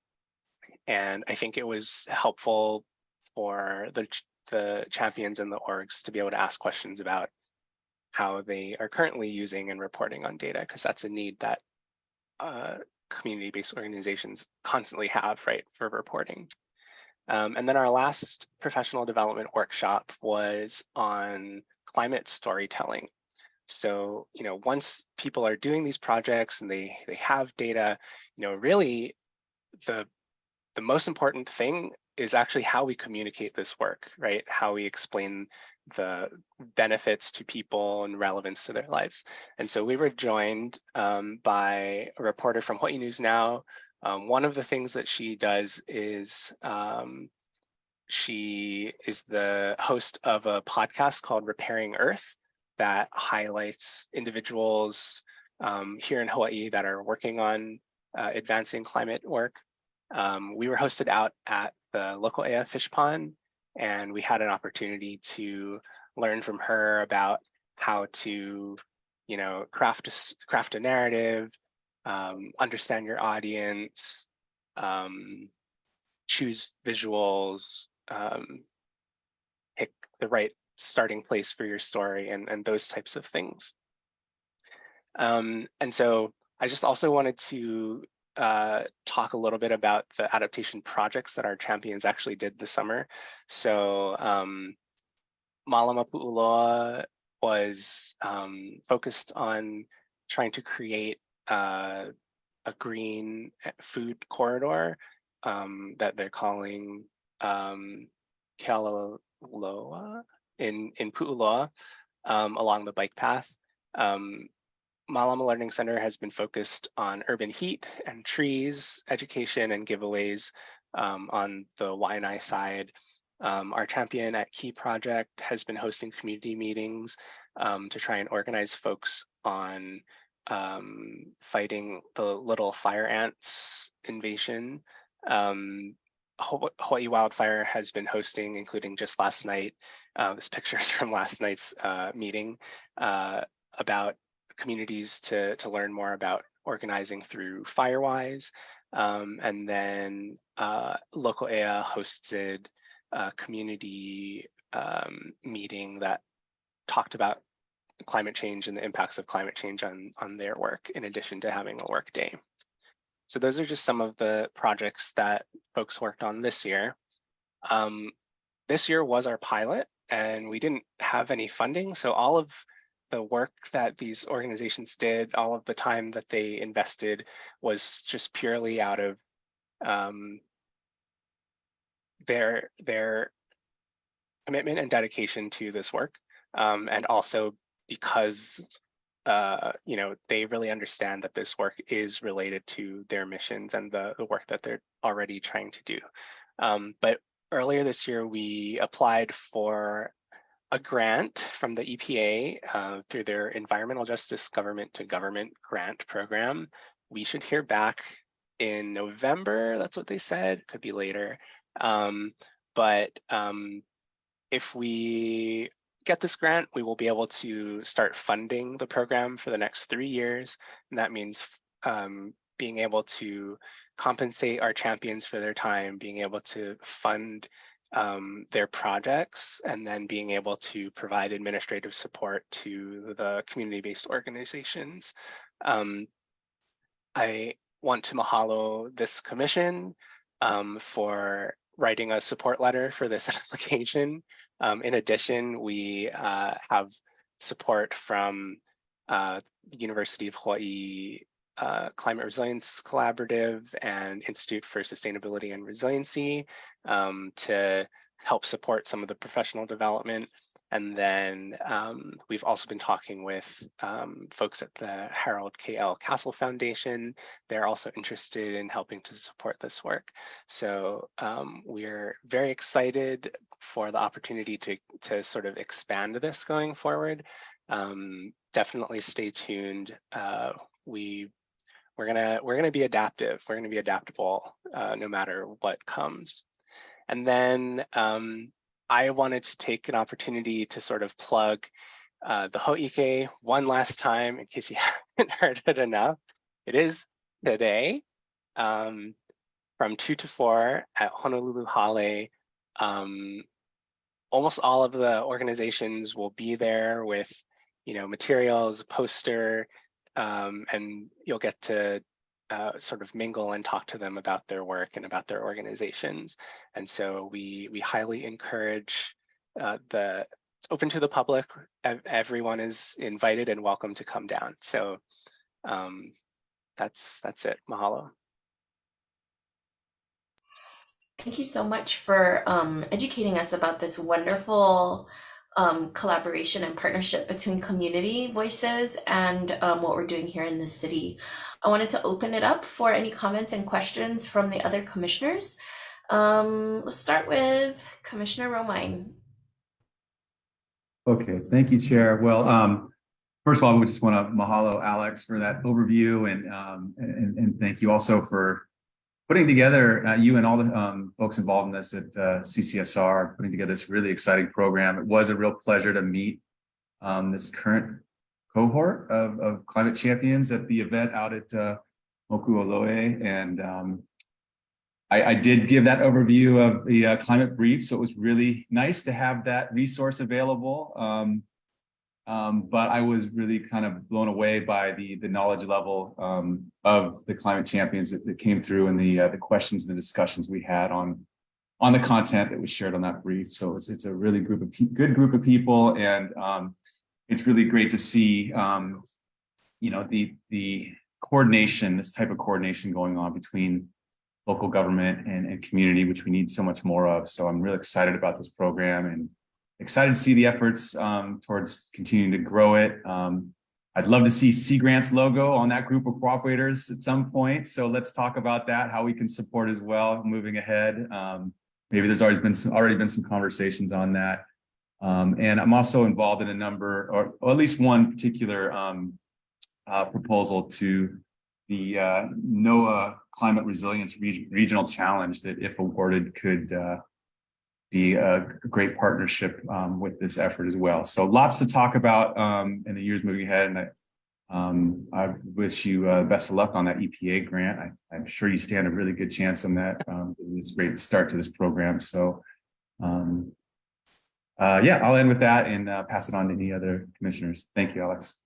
Speaker 6: I think it was helpful for the champions and the orgs to be able to ask questions about how they are currently using and reporting on data, because that's a need that community-based organizations constantly have, right, for reporting. And then our last professional development workshop was on climate storytelling. So, once people are doing these projects and they have data, really the most important thing is actually how we communicate this work, right? How we explain the benefits to people and relevance to their lives. And so we were joined by a reporter from Hawaii News Now. One of the things that she does is she is the host of a podcast called Repairing Earth that highlights individuals here in Hawaii that are working on advancing climate work. We were hosted out at the local Ea fish pond, and we had an opportunity to learn from her about how to, craft a narrative, understand your audience, choose visuals, pick the right starting place for your story, and those types of things. And so I just also wanted to talk a little bit about the adaptation projects that our champions actually did this summer. So Malama Pu'uloa was focused on trying to create a green food corridor that they're calling Kealaloa in Pu'uloa along the bike path. Malama Learning Center has been focused on urban heat and trees, education, and giveaways on the Waianae side. Our champion at Key Project has been hosting community meetings to try and organize folks on fighting the little fire ants invasion. Hawaii Wildfire has been hosting, including just last night, this picture's from last night's meeting, about communities to learn more about organizing through Firewise. And then local Ea hosted a community meeting that talked about climate change and the impacts of climate change on their work, in addition to having a work day. So those are just some of the projects that folks worked on this year. This year was our pilot, and we didn't have any funding, so all of the work that these organizations did, all of the time that they invested was just purely out of their commitment and dedication to this work, and also because they really understand that this work is related to their missions and the work that they're already trying to do. But earlier this year, we applied for a grant from the EPA through their Environmental Justice Government to Government Grant Program. We should hear back in November, that's what they said, could be later. But if we get this grant, we will be able to start funding the program for the next 3 years. And that means being able to compensate our champions for their time, being able to fund their projects, and then being able to provide administrative support to the community-based organizations. I want to mahalo this commission for writing a support letter for this application. In addition, we have support from the University of Hawaii Climate Resilience Collaborative and Institute for Sustainability and Resiliency to help support some of the professional development. And then we've also been talking with folks at the Harold K.L. Castle Foundation. They're also interested in helping to support this work. So we're very excited for the opportunity to sort of expand this going forward. Definitely stay tuned. We're gonna be adaptive. We're gonna be adaptable no matter what comes. And then I wanted to take an opportunity to sort of plug the Ho'ike one last time in case you haven't heard it enough. It is today from 2 to 4 at Honolulu Hale. Almost all of the organizations will be there with, materials, a poster, and you'll get to sort of mingle and talk to them about their work and about their organizations. And so we highly encourage it's open to the public. Everyone is invited and welcome to come down. So that's it. Mahalo.
Speaker 1: Thank you so much for educating us about this wonderful collaboration and partnership between community voices and what we're doing here in the city. I wanted to open it up for any comments and questions from the other commissioners. Let's start with Commissioner Romine.
Speaker 4: Okay, thank you, Chair. Well, first of all, we just want to mahalo Alex for that overview, and thank you also for putting together, you and all the folks involved in this at CCSR, putting together this really exciting program. It was a real pleasure to meet this current cohort of climate champions at the event out at Moku'oloe. And I did give that overview of the climate brief, so it was really nice to have that resource available. But I was really kind of blown away by the knowledge level of the climate champions that came through, and the questions and the discussions we had on the content that was shared on that brief. So it's a really good group of people, and it's really great to see the coordination, this type of coordination going on between local government and community, which we need so much more of. So I'm really excited about this program and excited to see the efforts towards continuing to grow it. I'd love to see Sea Grant's logo on that group of cooperators at some point. So let's talk about that, how we can support as well moving ahead. Maybe there's already been some conversations on that. And I'm also involved in a number, or at least one particular proposal to the NOAA Climate Resilience Regional Challenge that, if awarded, could be a great partnership with this effort as well. So lots to talk about in the years moving ahead. And I wish you best of luck on that EPA grant. I'm sure you stand a really good chance on that. It's a great start to this program. So yeah, I'll end with that and pass it on to any other commissioners. Thank you, Alex.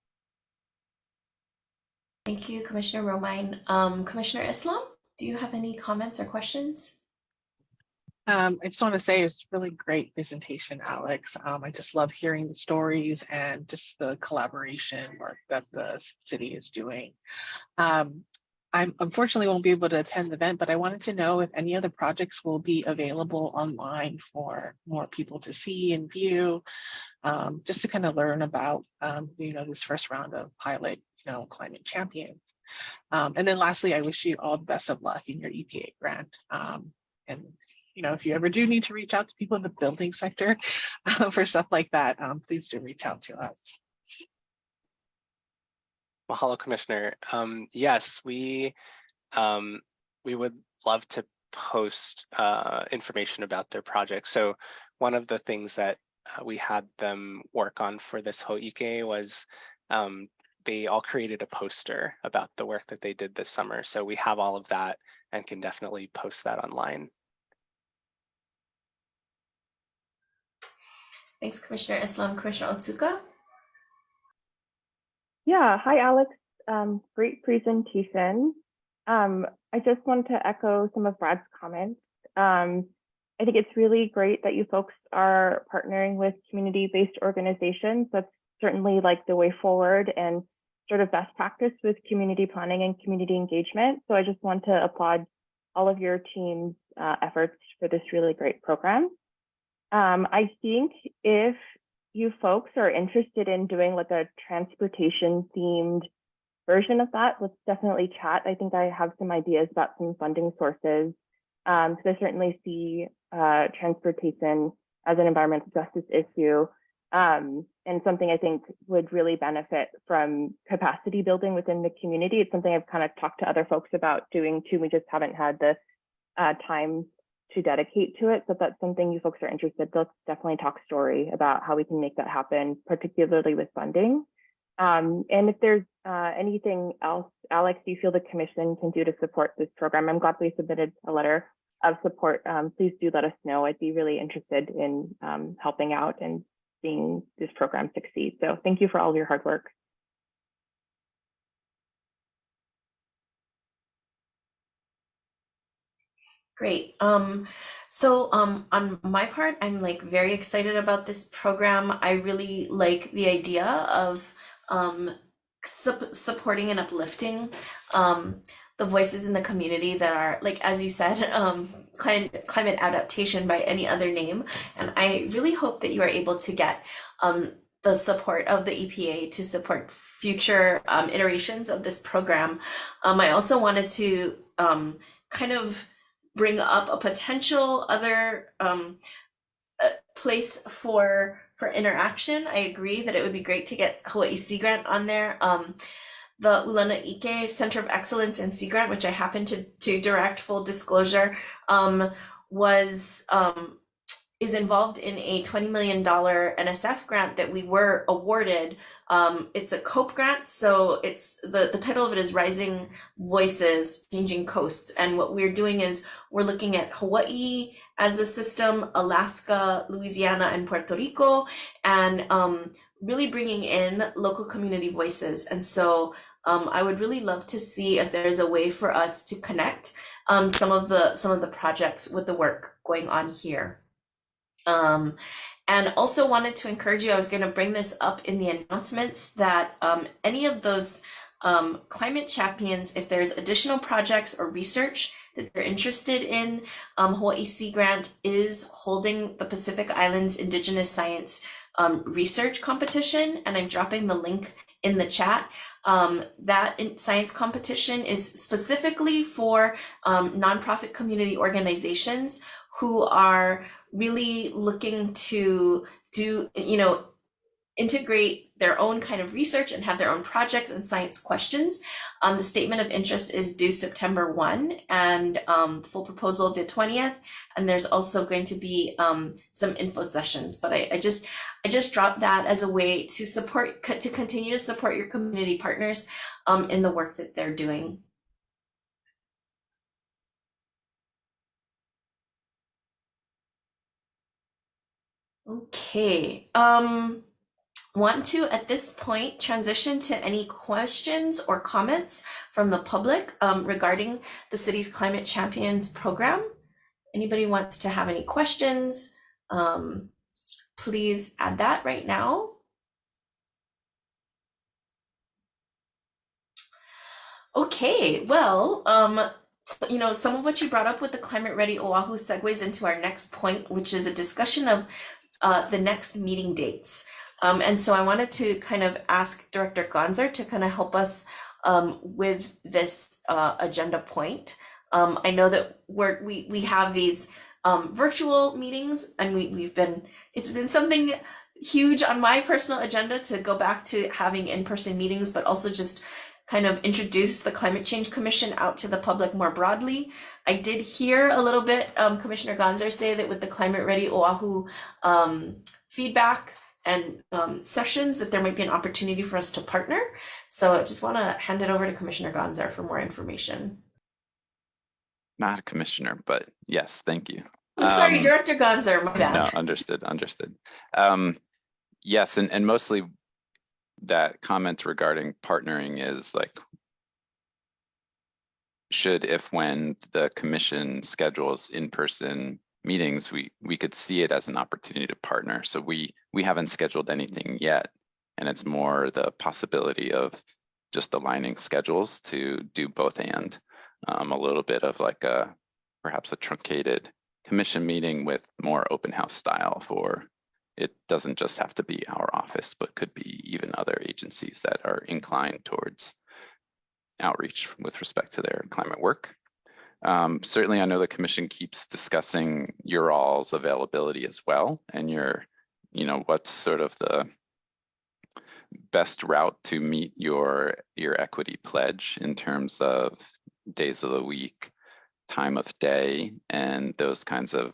Speaker 1: Thank you, Commissioner Romine. Commissioner Islam, do you have any comments or questions?
Speaker 5: I just want to say it's really great presentation, Alex. I just love hearing the stories and just the collaboration work that the city is doing. I unfortunately won't be able to attend the event, but I wanted to know if any other projects will be available online for more people to see and view, just to kind of learn about, this first round of pilot, climate champions. And then lastly, I wish you all the best of luck in your EPA grant. And if you ever do need to reach out to people in the building sector for stuff like that, please do reach out to us.
Speaker 6: Mahalo, Commissioner. Yes, we would love to post information about their project. So one of the things that we had them work on for this Ho'ike was they all created a poster about the work that they did this summer. So we have all of that and can definitely post that online.
Speaker 1: Thanks, Commissioner Islam. Commissioner Otsuka?
Speaker 3: Yeah, hi, Alex. Great presentation. I just wanted to echo some of Brad's comments. I think it's really great that you folks are partnering with community-based organizations. That's certainly like the way forward and sort of best practice with community planning and community engagement. So I just want to applaud all of your team's efforts for this really great program. I think if you folks are interested in doing like a transportation themed version of that, let's definitely chat. I think I have some ideas about some funding sources. Because I certainly see transportation as an environmental justice issue, and something I think would really benefit from capacity building within the community. It's something I've kind of talked to other folks about doing too. We just haven't had the time to dedicate to it. So if that's something you folks are interested, let's definitely talk story about how we can make that happen, particularly with funding. And if there's anything else, Alex, you feel the commission can do to support this program? I'm glad we submitted a letter of support. Please do let us know. I'd be really interested in helping out and seeing this program succeed. So thank you for all of your hard work.
Speaker 1: Great. So on my part, I'm like very excited about this program. I really like the idea of supporting and uplifting the voices in the community that are, like, as you said, climate adaptation by any other name. And I really hope that you are able to get the support of the EPA to support future iterations of this program. I also wanted to kind of bring up a potential other place for interaction. I agree that it would be great to get Hawaii Sea Grant on there. The Ulana Ike Center of Excellence in Sea Grant, which I happen to direct, full disclosure, is involved in a $20 million NSF grant that we were awarded. It's a COPE grant, so it's the title of it is Rising Voices, Changing Coasts. And what we're doing is we're looking at Hawaii as a system, Alaska, Louisiana, and Puerto Rico, and really bringing in local community voices. And so I would really love to see if there's a way for us to connect some of the projects with the work going on here. And also wanted to encourage you, I was going to bring this up in the announcements, that any of those climate champions, if there's additional projects or research that they're interested in, Hawaii Sea Grant is holding the Pacific Islands Indigenous Science Research Competition, and I'm dropping the link in the chat. That science competition is specifically for nonprofit community organizations who are really looking to do, integrate their own kind of research and have their own projects and science questions. The statement of interest is due September 1, and the full proposal the 20th. And there's also going to be some info sessions, but I just dropped that as a way to continue to support your community partners in the work that they're doing. Okay. Want to, at this point, transition to any questions or comments from the public regarding the city's Climate Champions program. Anybody wants to have any questions? Please add that right now. Okay, well, some of what you brought up with the Climate Ready Oahu segues into our next point, which is a discussion of the next meeting dates. And so I wanted to kind of ask Director Gonzer to kind of help us with this agenda point. I know that we have these virtual meetings, and it's been something huge on my personal agenda to go back to having in-person meetings, but also just kind of introduce the Climate Change Commission out to the public more broadly. I did hear a little bit Commissioner Gonzer say that with the Climate Ready Oahu feedback and sessions, that there might be an opportunity for us to partner. So I just want to hand it over to Commissioner Gonzer for more information.
Speaker 2: Not a commissioner, but yes, thank you.
Speaker 1: Sorry, Director Gonzer, my bad.
Speaker 2: No, understood. Yes, and mostly that comment regarding partnering is like, when the commission schedules in-person meetings, we could see it as an opportunity to partner. So we haven't scheduled anything yet, and it's more the possibility of just aligning schedules to do both, and a little bit of like perhaps a truncated commission meeting with more open house style for it doesn't just have to be our office, but could be even other agencies that are inclined towards outreach with respect to their climate work. Certainly, I know the commission keeps discussing your all's availability as well, and what's sort of the best route to meet your equity pledge in terms of days of the week, time of day, and those kinds of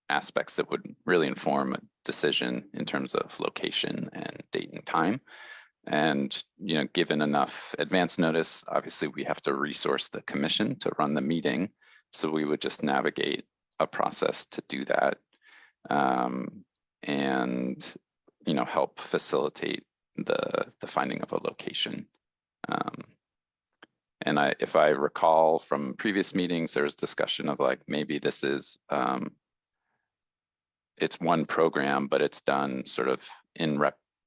Speaker 2: aspects that would really inform a decision in terms of location and date and time. And given enough advance notice, obviously we have to resource the commission to run the meeting. So we would just navigate a process to do that, and help facilitate the finding of a location. And if I recall from previous meetings, there was discussion of like maybe this is it's one program, but it's done sort of in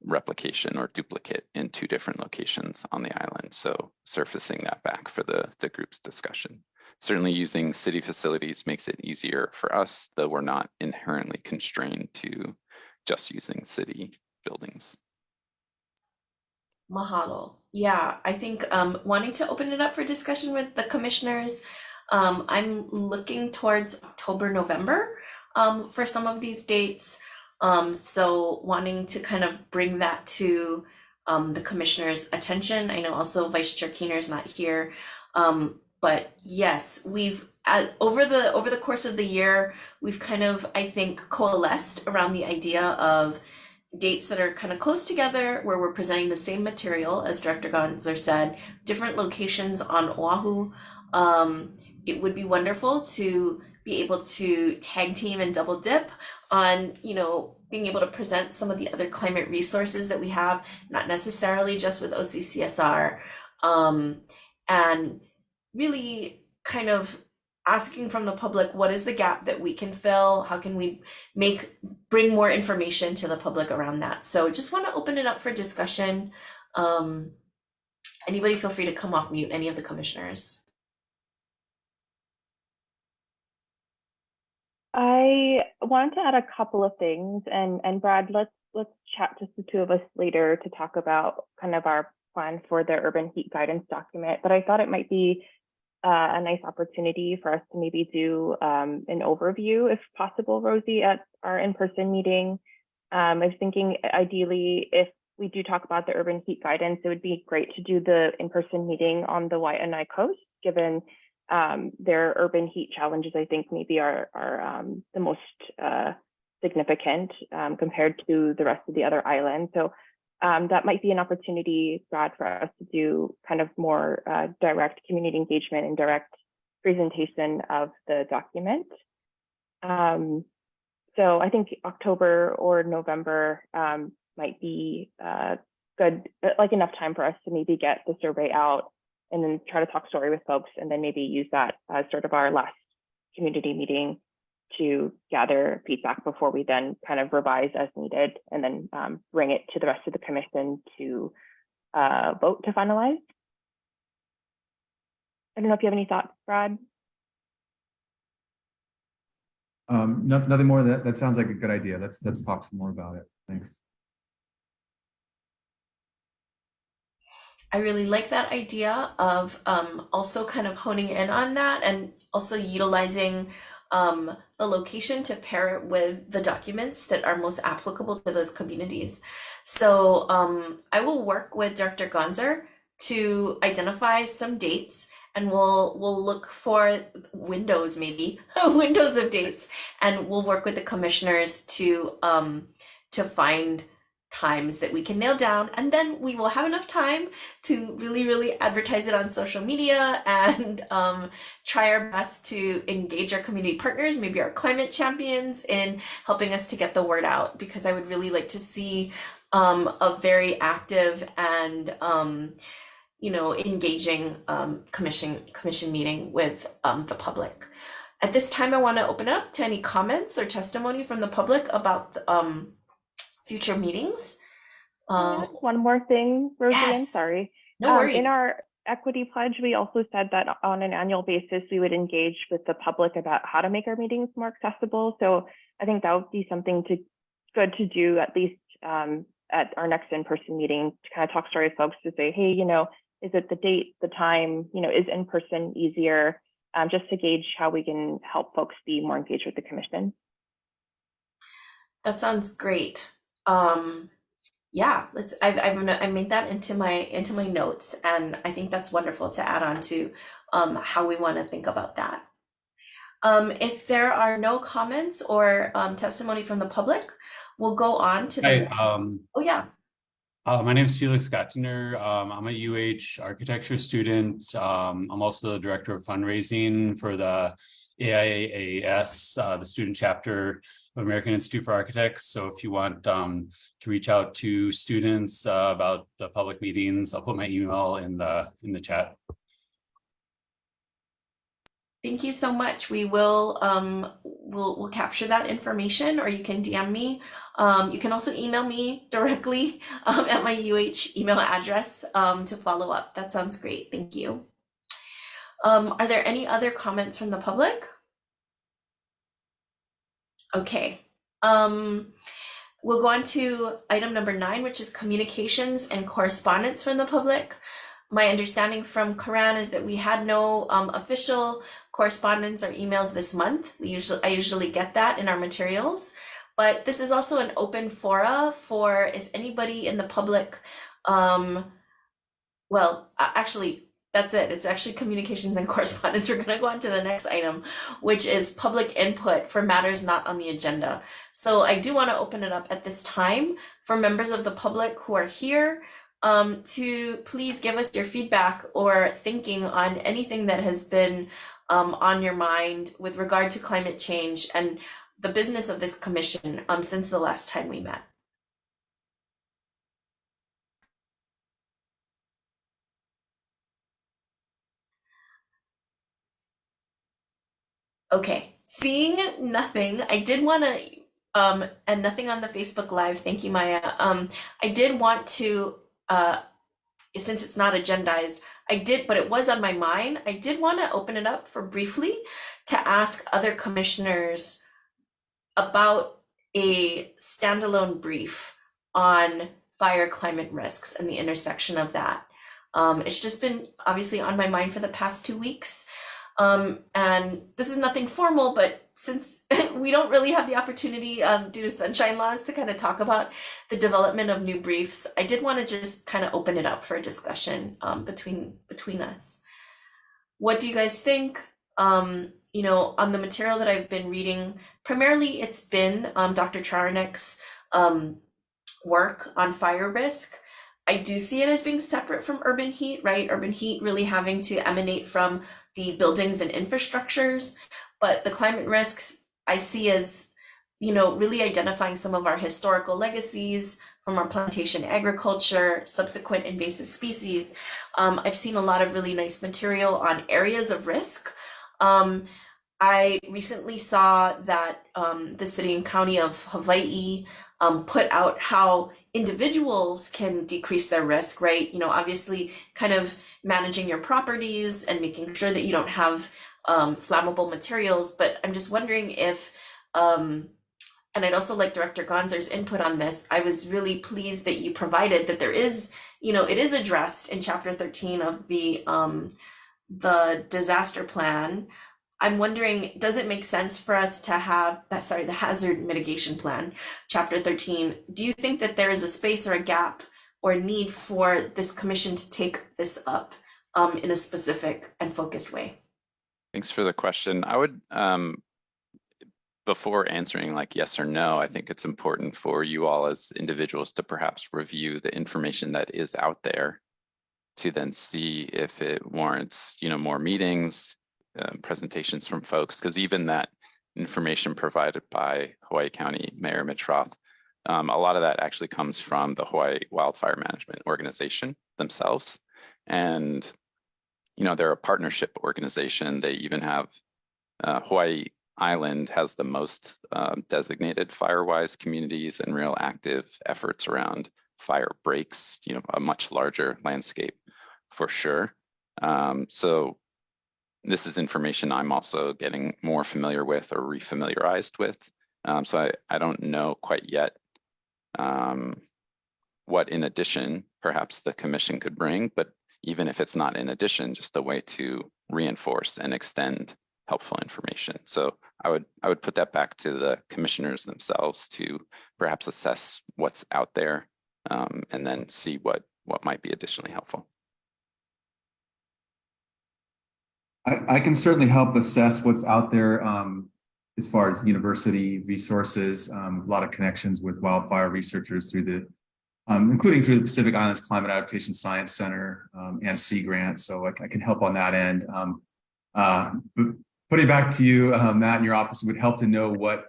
Speaker 2: replication or duplicate in 2 different locations on the island. So surfacing that back for the group's discussion. Certainly using city facilities makes it easier for us, though we're not inherently constrained to just using city buildings.
Speaker 1: Mahalo. Yeah, I think wanting to open it up for discussion with the commissioners, I'm looking towards October, November for some of these dates. So wanting to kind of bring that to the commissioners' attention. I know also Vice Chair Keener's not here, but yes, we've over the course of the year, we've kind of, I think, coalesced around the idea of dates that are kind of close together, where we're presenting the same material, as Director Gonzer said, different locations on Oahu. It would be wonderful to be able to tag team and double dip on, being able to present some of the other climate resources that we have, not necessarily just with OCCSR, and really kind of asking from the public, what is the gap that we can fill? How can we bring more information to the public around that? So just want to open it up for discussion. Anybody feel free to come off mute, any of the commissioners.
Speaker 3: I wanted to add a couple of things, and Brad, let's chat just the 2 of us later to talk about kind of our plan for the urban heat guidance document. But I thought it might be a nice opportunity for us to maybe do an overview, if possible, Rosie, at our in-person meeting. I was thinking ideally, if we do talk about the urban heat guidance, it would be great to do the in-person meeting on the Waianae Coast, given their urban heat challenges, I think maybe are the most significant compared to the rest of the other islands. So that might be an opportunity, Brad, for us to do kind of more direct community engagement and direct presentation of the document. So I think October or November might be good, like enough time for us to maybe get the survey out and then try to talk story with folks, and then maybe use that as sort of our last community meeting to gather feedback before we then kind of revise as needed, and then bring it to the rest of the commission to vote to finalize. I don't know if you have any thoughts, Brad.
Speaker 4: Nothing more. That sounds like a good idea. Let's talk some more about it. Thanks.
Speaker 1: I really like that idea of also kind of honing in on that, and also utilizing the location to pair it with the documents that are most applicable to those communities. So I will work with Director Gonzer to identify some dates, and we'll look for windows, maybe windows of dates, and we'll work with the commissioners to find times that we can nail down, and then we will have enough time to really advertise it on social media and try our best to engage our community partners, maybe our climate champions, in helping us to get the word out, because I would really like to see a very active and engaging commission meeting with the public. At this time, I want to open up to any comments or testimony from the public about future meetings.
Speaker 3: One more thing, Rosie,
Speaker 1: yes.
Speaker 3: I'm sorry.
Speaker 1: No worries.
Speaker 3: In our equity pledge, we also said that on an annual basis, we would engage with the public about how to make our meetings more accessible. So I think that would be something to good to do at least at our next in-person meeting to kind of talk story with folks to say, hey, you know, is it the date, the time, you know, is in-person easier, just to gauge how we can help folks be more engaged with the commission.
Speaker 1: That sounds great. Yeah, I made that into my notes, and I think that's wonderful to add on to how we want to think about that. If there are no comments or testimony from the public, we'll go on to the
Speaker 7: Hi,
Speaker 1: next. Oh yeah.
Speaker 7: my name is Felix Gattiner. I'm a UH architecture student. I'm also the director of fundraising for the AIAS, the student chapter of American Institute for Architects. So if you want to reach out to students about the public meetings, I'll put my email in the chat.
Speaker 1: Thank you so much. We will we'll capture that information, or you can DM me. You can also email me directly at my UH email address to follow up. That sounds great. Thank you. Are there any other comments from the public? Okay. We'll go on to item number 9, which is communications and correspondence from the public. My understanding from Karan is that we had no official correspondence or emails this month. I usually get that in our materials, but this is also an open fora for if anybody in the public, actually, that's it. It's actually communications and correspondence. We're going to go on to the next item, which is public input for matters not on the agenda. So I do want to open it up at this time for members of the public who are here to please give us your feedback or thinking on anything that has been on your mind with regard to climate change and the business of this commission since the last time we met. Okay, seeing nothing, I did want to, and nothing on the Facebook Live, thank you, Maya. I did want to, since it's not agendized, but it was on my mind, I did want to open it up for briefly to ask other commissioners about a standalone brief on fire climate risks and the intersection of that. It's just been obviously on my mind for the past 2 weeks. And this is nothing formal, but since we don't really have the opportunity due to sunshine laws to kind of talk about the development of new briefs, I did want to just kind of open it up for a discussion between us. What do you guys think? You know, on the material that I've been reading, primarily it's been Dr. Charnik's work on fire risk. I do see it as being separate from urban heat, right? Urban heat really having to emanate from the buildings and infrastructures, but the climate risks I see as, you know, really identifying some of our historical legacies from our plantation agriculture, subsequent invasive species. I've seen a lot of really nice material on areas of risk. I recently saw that the city and county of Hawaii put out how individuals can decrease their risk, right? You know, obviously kind of managing your properties and making sure that you don't have flammable materials. But I'm just wondering if, and I'd also like Director Gonzer's input on this. I was really pleased that you provided that there is, you know, it is addressed in Chapter 13 of the disaster plan. I'm wondering, does it make sense for us to have that, the hazard mitigation plan, Chapter 13? Do you think that there is a space or a gap or a need for this commission to take this up in a specific and focused way?
Speaker 2: Thanks for the question. I would, before answering like yes or no, I think it's important for you all as individuals to perhaps review the information that is out there to then see if it warrants, you know, more meetings, presentations from folks, because even that information provided by Hawaii County Mayor Mitch Roth, a lot of that actually comes from the Hawaii Wildfire Management Organization themselves. And, you know, they're a partnership organization. They even have Hawaii Island has the most designated fire-wise communities and real active efforts around fire breaks, you know, a much larger landscape for sure. So this is information I'm also getting more familiar with or refamiliarized with So I don't know quite yet what in addition perhaps the commission could bring, but even if it's not in addition, just a way to reinforce and extend helpful information. So I would put that back to the commissioners themselves to perhaps assess what's out there and then see what might be additionally helpful.
Speaker 4: I can certainly help assess what's out there as far as university resources, a lot of connections with wildfire researchers through the, including through the Pacific Islands Climate Adaptation Science Center and Sea Grant. So I can help on that end. Putting it back to you, Matt, in your office, it would help to know what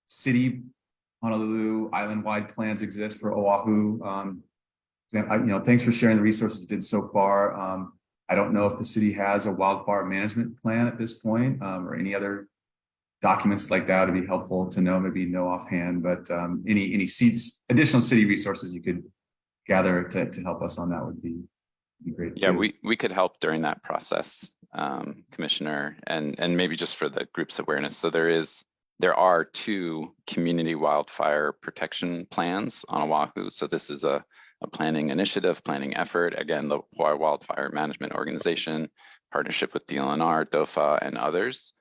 Speaker 4: city, Honolulu, island-wide plans exist for Oahu. Thanks for sharing the resources you did so far. I don't know if the city has a wildfire management plan at this point or any other documents like that would be helpful to know, maybe know offhand, but any additional city resources you could gather to help us on that would be great.
Speaker 2: Yeah,
Speaker 4: too.
Speaker 2: we could help during that process, Commissioner, and maybe just for the group's awareness. So there are 2 community wildfire protection plans on Oahu. So this is a planning initiative, planning effort. Again, the Hawaii Wildfire Management Organization, partnership with DLNR, DOFA, and others.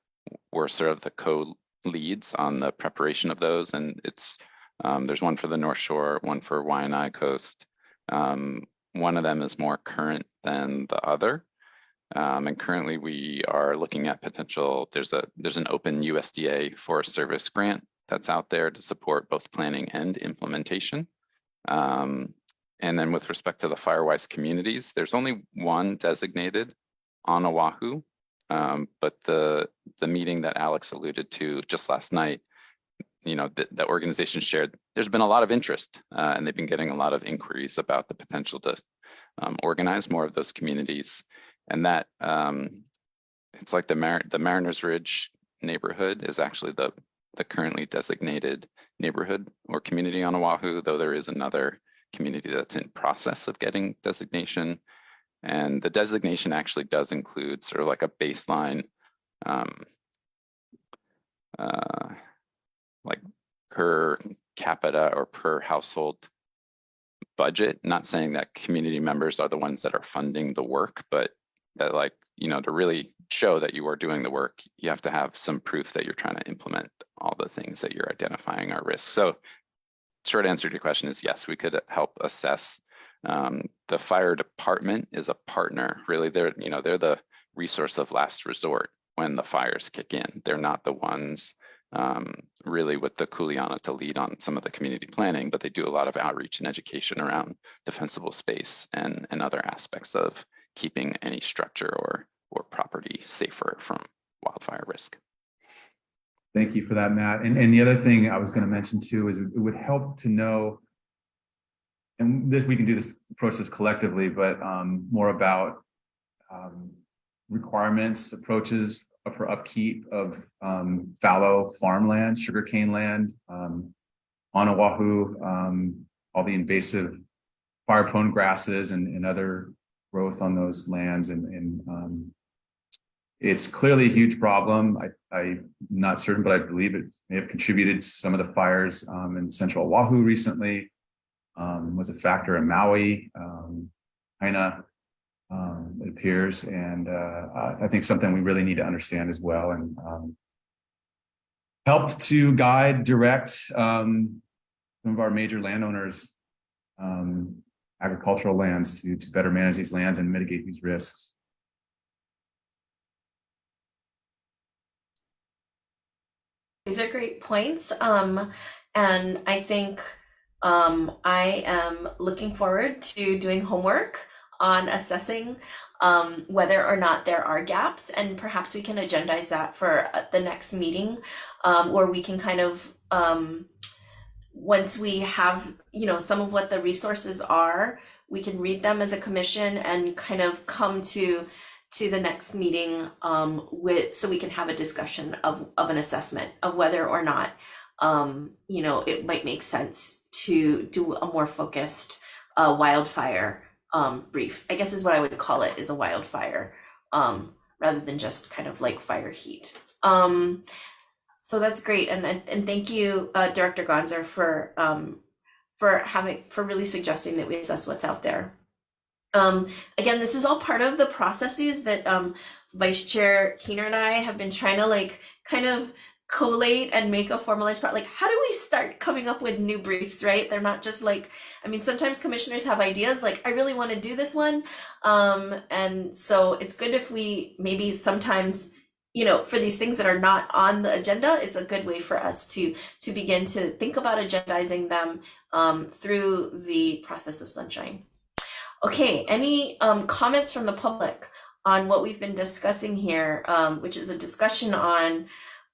Speaker 2: We're sort of the co-leads on the preparation of those. And it's there's one for the North Shore, one for Waianae Coast. One of them is more current than the other. And currently we are looking at potential, there's an open USDA Forest Service grant that's out there to support both planning and implementation. And then with respect to the Firewise communities, there's only one designated on Oahu, but the meeting that Alex alluded to just last night, the organization shared, there's been a lot of interest and they've been getting a lot of inquiries about the potential to organize more of those communities. And that it's like the Mariners Ridge neighborhood is actually the currently designated neighborhood or community on Oahu, though there is another community that's in process of getting designation. And the designation actually does include sort of like a baseline like per capita or per household budget. Not saying that community members are the ones that are funding the work, but that to really show that you are doing the work, you have to have some proof that you're trying to implement all the things that you're identifying are risks. So short answer to your question is yes, we could help assess. The fire department is a partner. Really, they're the resource of last resort when the fires kick in. They're not the ones really with the kuleana to lead on some of the community planning, but they do a lot of outreach and education around defensible space and other aspects of keeping any structure or property safer from wildfire risk.
Speaker 4: Thank you for that, Matt. And the other thing I was going to mention too is it would help to know, and this we can do this approach this collectively, but more about requirements, approaches for upkeep of fallow farmland, sugarcane land on Oahu, all the invasive fire-prone grasses and other growth on those lands, and it's clearly a huge problem. I'm not certain, but I believe it may have contributed to some of the fires in central Oahu recently. Was a factor in Maui, Haina, it appears, and I think something we really need to understand as well, and help to guide, direct some of our major landowners, agricultural lands to better manage these lands and mitigate these risks.
Speaker 1: These are great points. And I think I am looking forward to doing homework on assessing whether or not there are gaps, and perhaps we can agendize that for the next meeting, where we can kind of, once we have, some of what the resources are, we can read them as a commission and kind of come to the next meeting so we can have a discussion of an assessment of whether or not it might make sense to do a more focused wildfire brief, I guess is what I would call it, is a wildfire rather than just kind of like fire heat. So that's great, and thank you, Director Gonzer, for really suggesting that we assess what's out there. Again, this is all part of the processes that Vice Chair Keener and I have been trying to like kind of collate and make a formalized part. Like, how do we start coming up with new briefs, right? They're not just like, I mean, sometimes commissioners have ideas like, I really want to do this one. And so it's good if we maybe sometimes, you know, for these things that are not on the agenda, it's a good way for us to begin to think about agendizing them through the process of sunshine. Okay, any comments from the public on what we've been discussing here, which is a discussion on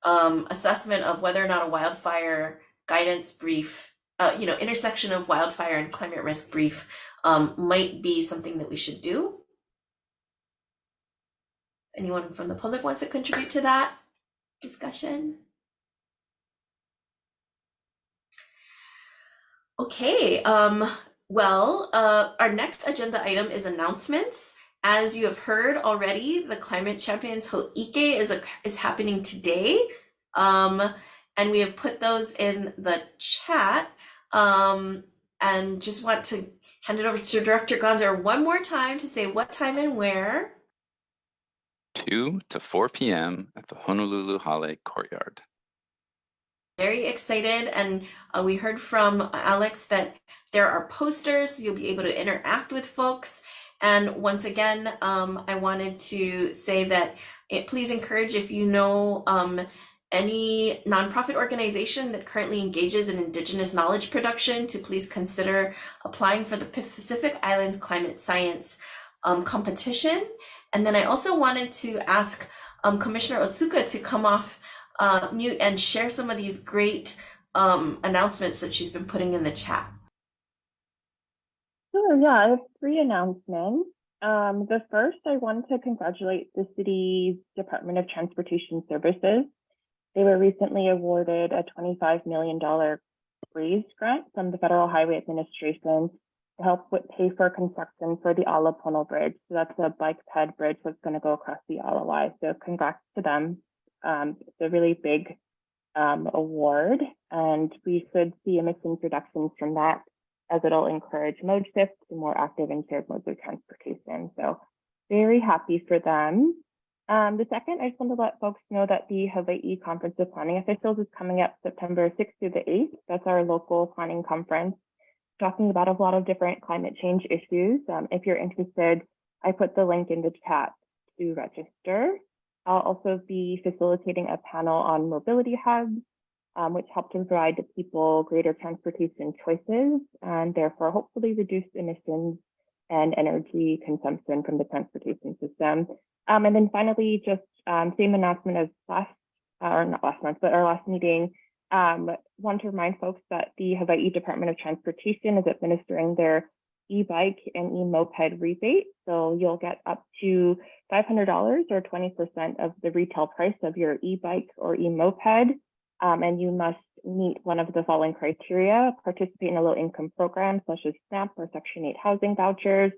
Speaker 1: assessment of whether or not a wildfire guidance brief, intersection of wildfire and climate risk brief might be something that we should do? Anyone from the public wants to contribute to that discussion? Okay, our next agenda item is announcements. As you have heard already, the Climate Champions Ho'ike is happening today. And we have put those in the chat. And just want to hand it over to Director Gonzer one more time to say what time and where.
Speaker 2: 2 to 4 p.m. at the Honolulu Hale Courtyard.
Speaker 1: Very excited, and we heard from Alex that there are posters, so you'll be able to interact with folks. And once again, I wanted to say that please encourage, if you know any nonprofit organization that currently engages in Indigenous knowledge production, to please consider applying for the Pacific Islands Climate Science competition. And then I also wanted to ask Commissioner Otsuka to come off mute and share some of these great announcements that she's been putting in the chat.
Speaker 3: Sure, yeah, I have 3 announcements. The first, I want to congratulate the city's Department of Transportation Services. They were recently awarded a $25 million RAISE grant from the Federal Highway Administration to help pay for construction for the Ala Pono Bridge. So that's a bike ped bridge that's going to go across the Alawai. So congrats to them. It's a really big award, and we should see emissions reductions from that, as it'll encourage mode shift to more active and shared modes of transportation. So very happy for them. The second, I just want to let folks know that the Hawaii Conference of Planning Officials is coming up September 6th through the 8th. That's our local planning conference, talking about a lot of different climate change issues. If you're interested, I put the link in the chat to register. I'll also be facilitating a panel on mobility hubs, which help to provide the people greater transportation choices and therefore hopefully reduce emissions and energy consumption from the transportation system. And then finally, just same announcement as our last meeting. Want to remind folks that the Hawaii Department of Transportation is administering their e-bike and e-moped rebate. So you'll get up to $500 or 20% of the retail price of your e-bike or e-moped. And you must meet one of the following criteria: participate in a low income program such as SNAP or Section 8 housing vouchers.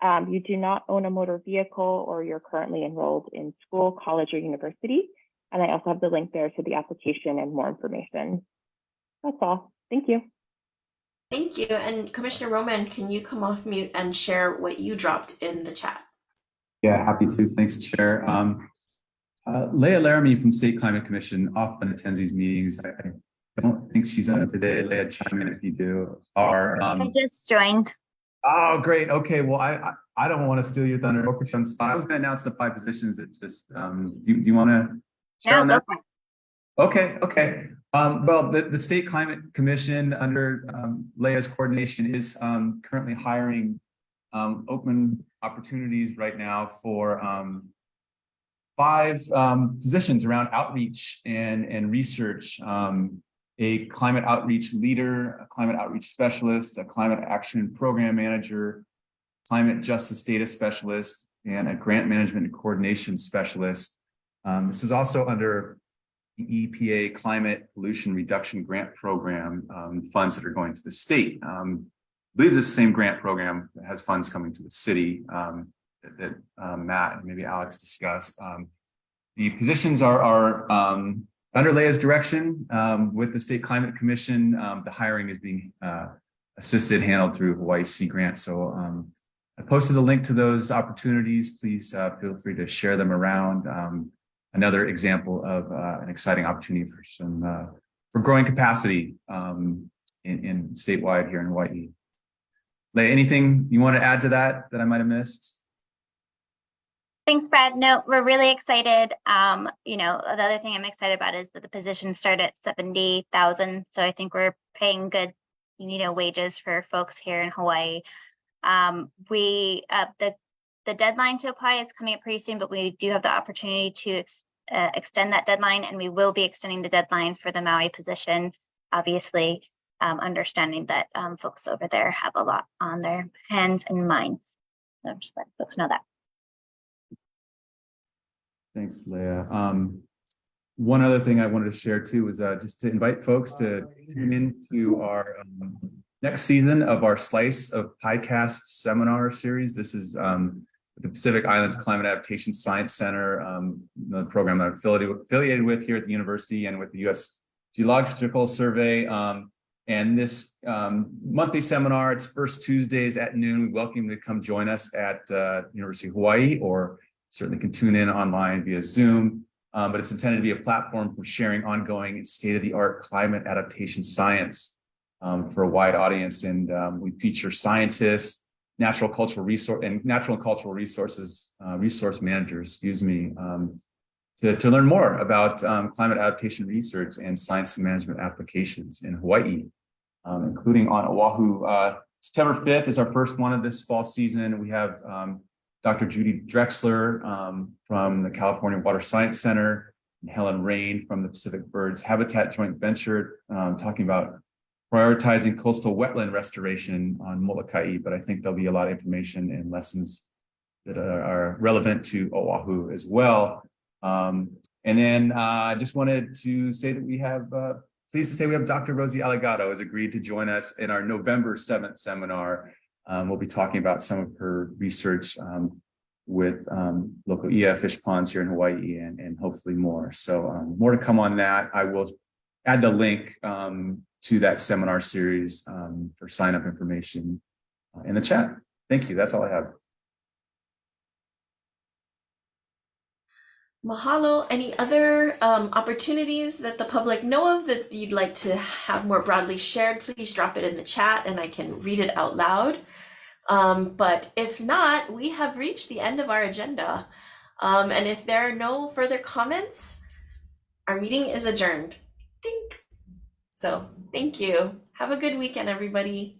Speaker 3: You do not own a motor vehicle, or you're currently enrolled in school, college, or university. And I also have the link there to the application and more information. That's all. Thank you.
Speaker 1: Thank you. And Commissioner Roman, can you come off mute and share what you dropped in the chat?
Speaker 4: Yeah, happy to. Thanks, Chair. Leah Laramie from State Climate Commission often attends these meetings. I don't think she's on today. Leah, chime in if you do.
Speaker 8: I just joined.
Speaker 4: Oh, great. Okay. Well, I don't want to steal your thunder or put you on the spot. I was going to announce the 5 positions that just, do you want to share on that? Okay. Well, the State Climate Commission under Leah's coordination is currently hiring open opportunities right now for 5 positions around outreach and research. A climate outreach leader, a climate outreach specialist, a climate action program manager, climate justice data specialist, and a grant management and coordination specialist. This is also under the EPA Climate Pollution Reduction Grant Program funds that are going to the state. I believe this same grant program has funds coming to the city that Matt and maybe Alex discussed. The positions are under Leia's direction, with the State Climate Commission, the hiring is being handled through Hawaii Sea Grant. So I posted a link to those opportunities. Please feel free to share them around. Another example of an exciting opportunity for growing capacity in statewide here in Hawaii. Leia, anything you want to add to that I might have missed?
Speaker 8: Thanks, Brad. No, we're really excited. The other thing I'm excited about is that the positions start at 70,000. So I think we're paying good, wages for folks here in Hawaii. The deadline to apply is coming up pretty soon, but we do have the opportunity to extend that deadline, and we will be extending the deadline for the Maui position, obviously, understanding that folks over there have a lot on their hands and minds. So just let folks know that.
Speaker 4: Thanks, Leia. One other thing I wanted to share too was just to invite folks to tune into our next season of our Slice of PICAST seminar series. This is the Pacific Islands Climate Adaptation Science Center, the program I'm affiliated with here at the university and with the U.S. Geological Survey. And this monthly seminar, it's first Tuesdays at noon. We welcome you to come join us at University of Hawaii, or certainly can tune in online via Zoom. But it's intended to be a platform for sharing ongoing state-of-the-art climate adaptation science for a wide audience. And we feature scientists, natural and cultural resources resource managers, to learn more about climate adaptation research and science and management applications in Hawaii, including on Oahu. September 5th is our first one of this fall season. We have Dr. Judy Drexler from the California Water Science Center, and Helen Rain from the Pacific Birds Habitat Joint Venture, talking about prioritizing coastal wetland restoration on Molokai. But I think there'll be a lot of information and lessons that are relevant to Oahu as well. And then I just wanted to say that we have, pleased to say we have Dr. Rosie Allegado has agreed to join us in our November 7th seminar. We'll be talking about some of her research with local ia fish ponds here in Hawaii and hopefully more. So more to come on that. I will add the link to that seminar series for sign-up information in the chat. Thank you. That's all I have.
Speaker 1: Mahalo. Any other opportunities that the public know of that you'd like to have more broadly shared? Please drop it in the chat and I can read it out loud. But if not, we have reached the end of our agenda. And if there are no further comments, our meeting is adjourned. Ding. So thank you. Have a good weekend, everybody.